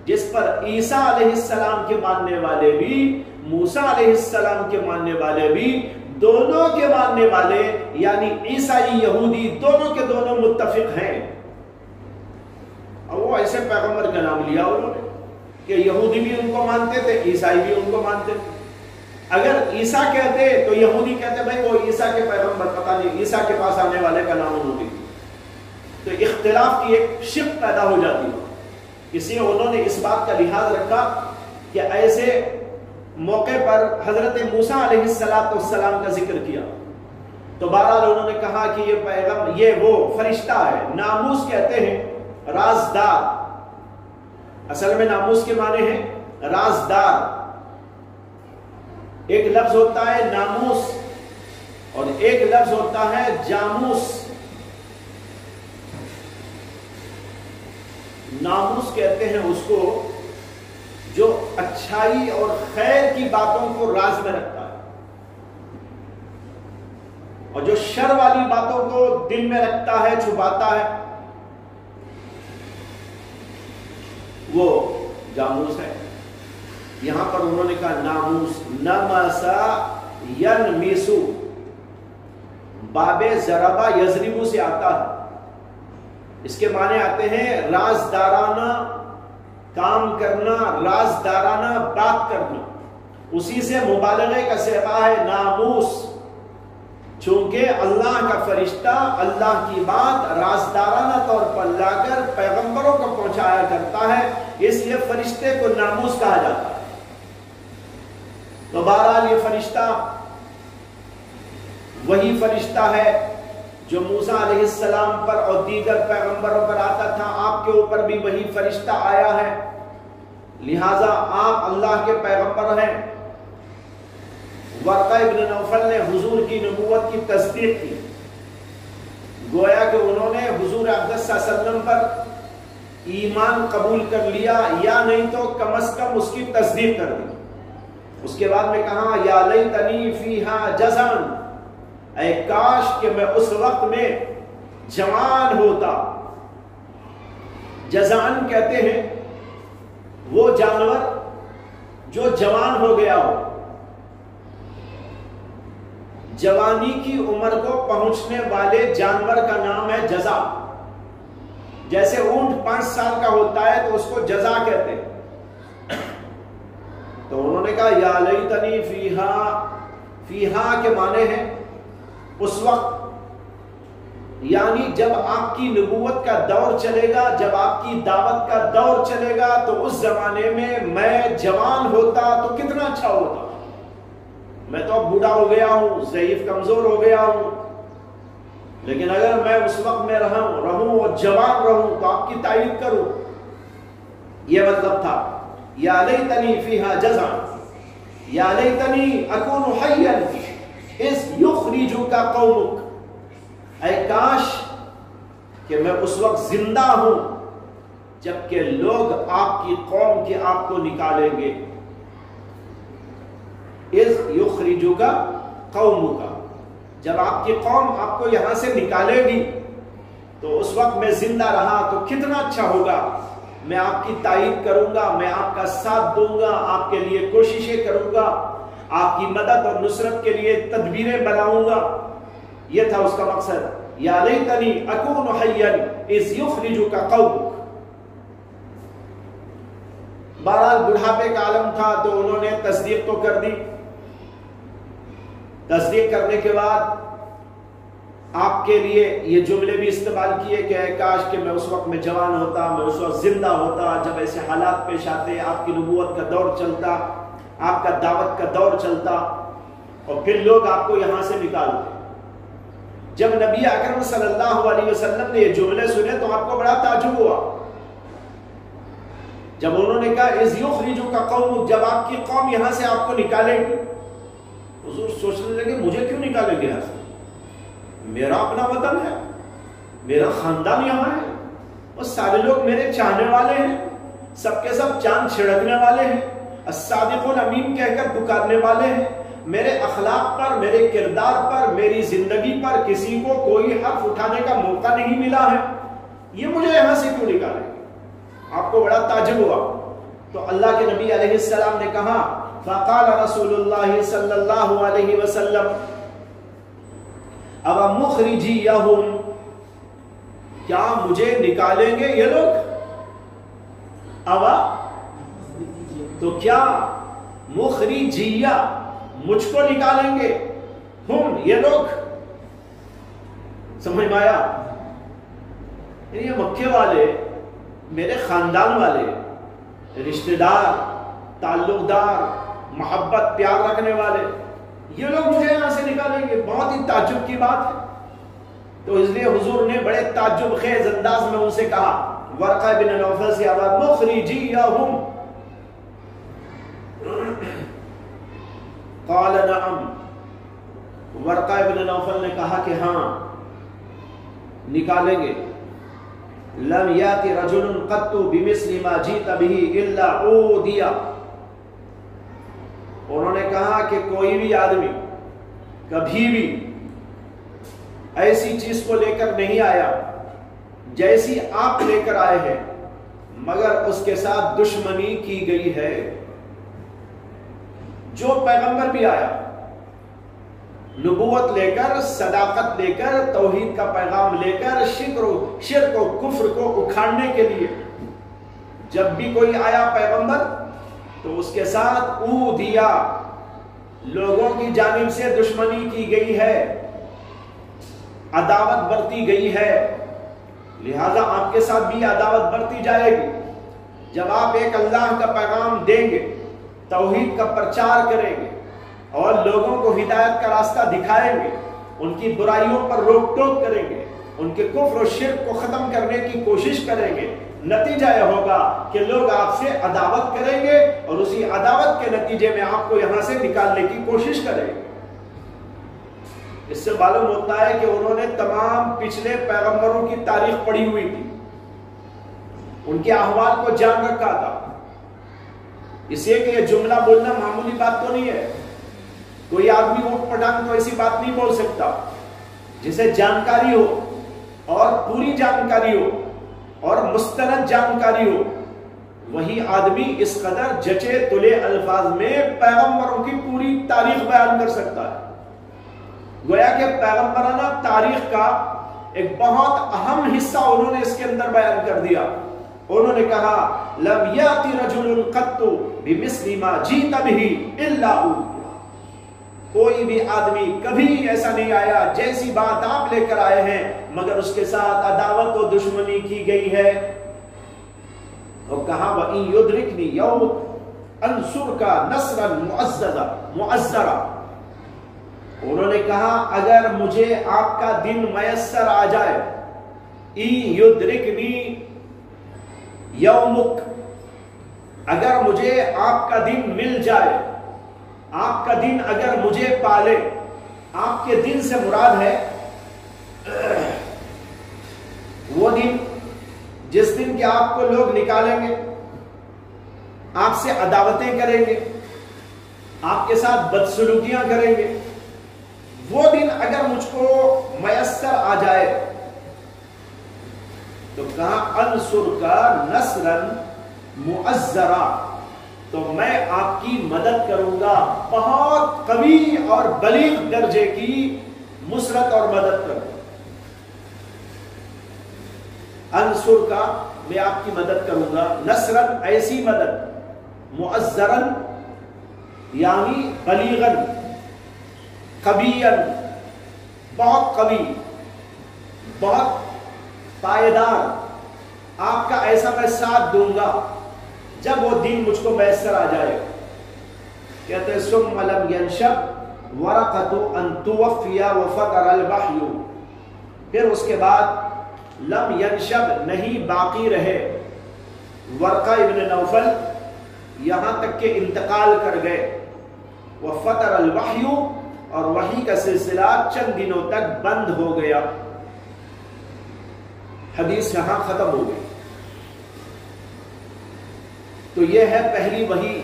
S3: جس پر عیسیٰ علیہ السلام کے ماننے والے بھی، موسیٰ علیہ السلام کے ماننے والے بھی، دونوں کے ماننے والے یعنی عیسائی یہودی دونوں کے دونوں متفق ہیں۔ اور وہ ایسے پیغمبر کا نام لیا انہوں نے کہ یہودی بھی ان کو مانتے تھے، عیسائی بھی ان کو مانتے تھے۔ اگر عیسیٰ کہتے تو یہودی کہتے بھائی وہ عیسیٰ کے پیغمبر، پتہ نہیں عیسیٰ کے پاس آنے والے کا نام انہوں نے، تو اختلاف کی ایک شق پیدا ہو جاتی ہے۔ اس لیے انہوں نے اس بات کا لحاظ رکھا کہ ایسے موقع پر حضرت موسیٰ علیہ السلام کا ذکر کیا، تو بہرحال انہوں نے کہا کہ یہ پیغمبر یہ وہ فرشتہ ہے۔ ناموس کہتے ہیں رازدار، اصل میں ناموس کے معنی ہے رازدار۔ ایک لفظ ہوتا ہے ناموس اور ایک لفظ ہوتا ہے جاموس۔ ناموس کہتے ہیں اس کو جو اچھائی اور خیر کی باتوں کو راز میں رکھتا ہے، اور جو شر والی باتوں کو دل میں رکھتا ہے، چھپاتا ہے، وہ جاموس ہے۔ یہاں پر انہوں نے کہا ناموس، نمسا ینمیسو، باب ضربہ یضربو سے آتا ہے، اس کے معنی آتے ہیں رازدارانہ کام کرنا، رازدارانہ بات کرنا، اسی سے مبالغے کا صیغہ ہے ناموس۔ چونکہ اللہ کا فرشتہ اللہ کی بات رازدارانہ طور پر لا کر پیغمبروں کو پہنچایا کرتا ہے، اس لیے فرشتے کو ناموس کہا جاتا ہے۔ تو بہرحال یہ فرشتہ وہی فرشتہ ہے جو موسیٰ علیہ السلام پر اور دیگر پیغمبروں پر آتا تھا، آپ کے اوپر بھی وہی فرشتہ آیا ہے، لہٰذا آپ اللہ کے پیغمبر ہیں۔ ورقہ ابن نوفل نے حضور کی نبوت کی تصدیق کی، گویا کہ انہوں نے حضور اقدس صلی اللہ علیہ وسلم پر ایمان قبول کر لیا، یا نہیں تو کم از کم اس کی تصدیق کر دی۔ اس کے بعد میں کہا یا لیتنی فیہا جزعن، اے کاش کہ میں اس وقت میں جوان ہوتا۔ جزعن کہتے ہیں وہ جانور جو جوان ہو گیا ہو، جوانی کی عمر کو پہنچنے والے جانور کا نام ہے جزع۔ جیسے اونٹ 5 سال کا ہوتا ہے تو اس کو جزا کہتے ہیں. تو انہوں نے کہا یا لیتنی فیہا کے معنی ہیں اس وقت، یعنی جب آپ کی نبوت کا دور چلے گا، جب آپ کی دعوت کا دور چلے گا، تو اس زمانے میں جوان ہوتا تو کتنا اچھا ہوتا. میں تو اب بوڑھا ہو گیا ہوں، ضعیف کمزور ہو گیا ہوں، لیکن اگر میں اس وقت میں رہوں اور جوان رہوں تو آپ کی تائید کروں. یہ مطلب تھا یا لیتنی فیہا جزا، یا لیتنی اکون حیا اذ یخرجک قومک، اے کاش کہ میں اس وقت زندہ ہوں جبکہ لوگ آپ کی قوم کے آپ کو نکالیں گے. اذ یخرجک قومک، جب آپ کی قوم آپ کو یہاں سے نکالے گی تو اس وقت میں زندہ رہا تو کتنا اچھا ہوگا. میں آپ کی تائید کروں گا، میں آپ کا ساتھ دوں گا، آپ کے لیے کوششیں کروں گا، آپ کی مدد اور نصرت کے لیے تدبیریں بناؤں گا. یہ تھا اس کا مقصد، یا لیتنی اکون حیا اذ یخرجک قومک. بہرحال بڑھاپے کا عالم تھا تو انہوں نے تصدیق تو کر دی. تصدیق کرنے کے بعد آپ کے لیے یہ جملے بھی استعمال کیے کہ اے کاش کہ میں اس وقت میں جوان ہوتا، میں اس وقت زندہ ہوتا جب ایسے حالات پیش آتے، آپ کی نبوت کا دور چلتا، آپ کا دعوت کا دور چلتا اور پھر لوگ آپ کو یہاں سے نکالتے. جب نبی اکرم صلی اللہ علیہ وسلم نے یہ جملے سنے تو آپ کو بڑا تعجب ہوا. جب انہوں نے کہا اذ یخرجک قومک، جب آپ کی قوم یہاں سے آپ کو نکالے گی، حضور سوچنے لگے مجھے کیوں نکالیں گے یہاں سے؟ میرا اپنا وطن ہے، میرا خاندان یہاں ہے، اور سارے لوگ میرے چاہنے والے ہیں، سب کے سب چاند چھڑکنے والے ہیں، الصادق الامین کہہ کر پکارنے والے ہیں. میرے اخلاق پر، میرے کردار پر، میری زندگی پر کسی کو کوئی حرف اٹھانے کا موقع نہیں ملا ہے، یہ مجھے یہاں سے کیوں نکالیں گے؟ آپ کو بڑا تعجب ہوا. تو اللہ کے نبی علیہ السلام نے کہا فقال رسول اللہ صلی اللہ علیہ وسلم اب مخرجیہم، کیا مجھے نکالیں گے یہ لوگ؟ اب تو کیا مخرجیہ، مجھ کو نکالیں گے، ہم یہ لوگ. سمجھ میں آیا؟ یہ مکے والے، میرے خاندان والے، رشتہ دار، تعلق دار، محبت پیار رکھنے والے، یہ لوگ مجھے یہاں سے نکالیں گے. بہت ہی تعجب کی بات ہے. تو اس لیے حضور نے بڑے تعجب خیز انداز میں ان سے کہا، ورقہ بن نوفل سے آواز مخرجیہم، قال نعم. ورقہ بن نوفل نے کہا کہ ہاں نکالیں گے. لم یات رجل قط بمثل ما جئت به الا اودی. انہوں نے کہا کہ کوئی بھی آدمی کبھی بھی ایسی چیز کو لے کر نہیں آیا جیسی آپ لے کر آئے ہیں، مگر اس کے ساتھ دشمنی کی گئی ہے. جو پیغمبر بھی آیا نبوت لے کر، صداقت لے کر، توحید کا پیغام لے کر، شرک و کفر کو اکھاڑنے کے لیے، جب بھی کوئی آیا پیغمبر تو اس کے ساتھ اودیا، لوگوں کی جانب سے دشمنی کی گئی ہے، عداوت برتی گئی ہے. لہذا آپ کے ساتھ بھی عداوت برتی جائے گی. جب آپ ایک اللہ کا پیغام دیں گے، توحید کا پرچار کریں گے اور لوگوں کو ہدایت کا راستہ دکھائیں گے، ان کی برائیوں پر روک ٹوک کریں گے، ان کے کفر و شرک کو ختم کرنے کی کوشش کریں گے، نتیجہ یہ ہوگا کہ لوگ آپ سے عداوت کریں گے اور اسی عداوت کے نتیجے میں آپ کو یہاں سے نکالنے کی کوشش کریں گے. اس سے معلوم ہوتا ہے کہ انہوں نے تمام پچھلے پیغمبروں کی تاریخ پڑھی ہوئی تھی، ان کے احوال کو جان رکھا تھا. اس لیے کہ یہ جملہ بولنا معمولی بات تو نہیں ہے. کوئی آدمی اٹھ پٹانگ تو ایسی بات نہیں بول سکتا. جسے جانکاری ہو اور پوری جانکاری ہو اور مستند جانکاری ہو، وہی آدمی اس قدر جچے تلے الفاظ میں پیغمبروں کی پوری تاریخ بیان کر سکتا ہے. گویا کہ پیغمبرانہ تاریخ کا ایک بہت اہم حصہ انہوں نے اس کے اندر بیان کر دیا. انہوں نے کہا لم یاتی رجل قط بمثل ما جیت به الا کوئی بھی آدمی کبھی ایسا نہیں آیا جیسی بات آپ لے کر آئے ہیں مگر اس کے ساتھ عداوت و دشمنی کی گئی ہے. اور کہا وَإِن يُدْرِكْنِي يَوْمٌ أَنْصُرْكَ نَصْرًا مُعَزَّرًا. انہوں نے کہا اگر مجھے آپ کا دن میسر آ جائے, إِن يُدْرِكْنِي یومک, اگر مجھے آپ کا دن مل جائے, آپ کا دن اگر مجھے پالے. آپ کے دن سے مراد ہے وہ دن جس دن کہ آپ کو لوگ نکالیں گے, آپ سے عداوتیں کریں گے, آپ کے ساتھ بدسلوکیاں کریں گے. وہ دن اگر مجھ کو میسر آ جائے تو کہا انصر کا نصرن معزرا, تو میں آپ کی مدد کروں گا, بہت قوی اور بلیغ درجے کی نصرت اور مدد کروں گا. انصر کا میں آپ کی مدد کروں گا, نصرن ایسی مدد, معزرن یعنی بلیغن, قویًا بہت قوی, بہت پائیدار. آپ کا ایسا میں ساتھ دوں گا جب وہ دن مجھ کو میسر آ جائے. کہتے ہیں ثم لم ينشب ورقة ان توفی وفطر الوحی, پھر اس کے بعد لم ینشب نہیں باقی رہے ورقہ ابن نوفل یہاں تک کہ انتقال کر گئے. وفطر الوحی, اور وحی کا سلسلہ چند دنوں تک بند ہو گیا. حدیث یہاں ختم ہو گئی. تو یہ ہے پہلی وحی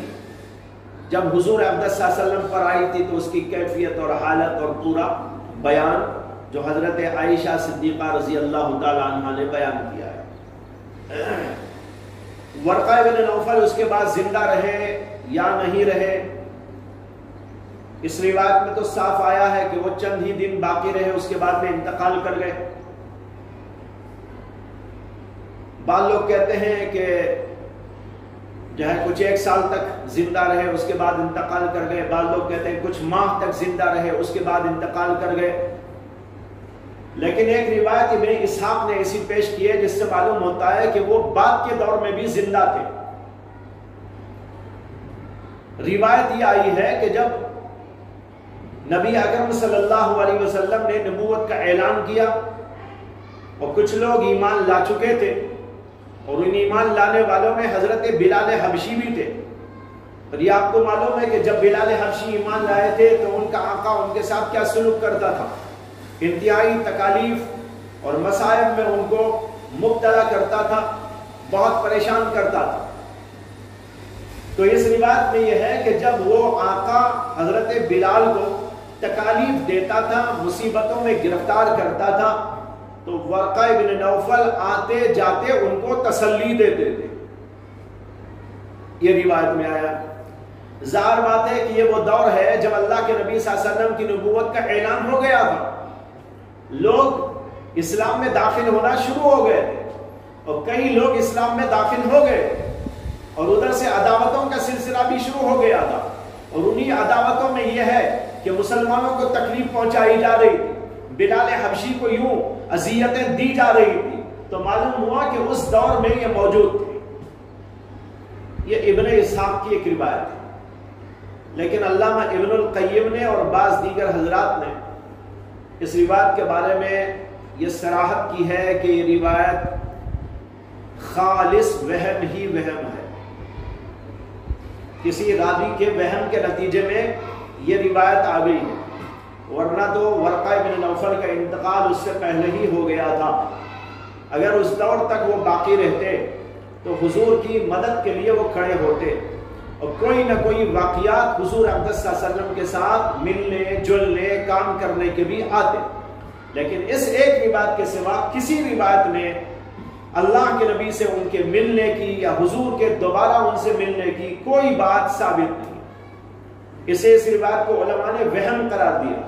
S3: جب حضور اقدس صلی اللہ علیہ وسلم پر آئی تھی, تو اس کی کیفیت اور حالت اور پورا بیان جو حضرت عائشہ صدیقہ رضی اللہ تعالی عنہ نے بیان کیا ہے. ورقہ بن نوفل اس کے بعد زندہ رہے یا نہیں رہے, اس روایت میں تو صاف آیا ہے کہ وہ چند ہی دن باقی رہے, اس کے بعد میں انتقال کر گئے. بعض لوگ کہتے ہیں کہ جو ہے کچھ 1 سال تک زندہ رہے, اس کے بعد انتقال کر گئے. بعض لوگ کہتے ہیں کچھ ماہ تک زندہ رہے, اس کے بعد انتقال کر گئے. لیکن ایک روایت ابن اسحاق نے ایسی پیش کی ہے جس سے معلوم ہوتا ہے کہ وہ بعد کے دور میں بھی زندہ تھے. روایت یہ آئی ہے کہ جب نبی اکرم صلی اللہ علیہ وسلم نے نبوت کا اعلان کیا اور کچھ لوگ ایمان لا چکے تھے, اور ان ایمان لانے والوں میں حضرت بلال حبشی بھی تھے. اور یہ آپ کو معلوم ہے کہ جب بلال حبشی ایمان لائے تھے تو ان کا آقا ان کے ساتھ کیا سلوک کرتا تھا, انتہائی تکالیف اور مصائب میں ان کو مبتلا کرتا تھا, بہت پریشان کرتا تھا. تو اس روایت میں یہ ہے کہ جب وہ آقا حضرت بلال کو تکالیف دیتا تھا, مصیبتوں میں گرفتار کرتا تھا, تو ورقہ بن نوفل آتے جاتے ان کو تسلی دیتے تھے. یہ روایت میں آیا. ظاہر بات ہے کہ یہ وہ دور ہے جب اللہ کے نبی صلی اللہ علیہ وسلم کی نبوت کا اعلان ہو گیا تھا, لوگ اسلام میں داخل ہونا شروع ہو گئے تھے, اور کئی لوگ اسلام میں داخل ہو گئے, اور ادھر سے عداوتوں کا سلسلہ بھی شروع ہو گیا تھا. اور انہی عداوتوں میں یہ ہے کہ مسلمانوں کو تکلیف پہنچائی جا رہی تھی, بلال حبشی کو یوں اذیتیں دی جا رہی تھی. تو معلوم ہوا کہ اس دور میں یہ موجود تھے. یہ ابن اسحاق کی ایک روایت ہے. لیکن علامہ ابن القیم نے اور بعض دیگر حضرات نے اس روایت کے بارے میں یہ صراحت کی ہے کہ یہ روایت خالص وہم ہی وہم ہے. کسی راوی کے وہم کے نتیجے میں یہ روایت آ گئی ہے, ورنہ تو ورقہ بن نوفل کا انتقال اس سے پہلے ہی ہو گیا تھا. اگر اس دور تک وہ باقی رہتے تو حضور کی مدد کے لیے وہ کھڑے ہوتے, اور کوئی نہ کوئی واقعات حضور اقدس صلی اللہ علیہ وسلم کے ساتھ ملنے جلنے کام کرنے کے بھی آتے. لیکن اس ایک روایت کے سوا کسی روایت میں اللہ کے نبی سے ان کے ملنے کی یا حضور کے دوبارہ ان سے ملنے کی کوئی بات ثابت نہیں. اسے اس روایت کو علماء نے وہم قرار دیا.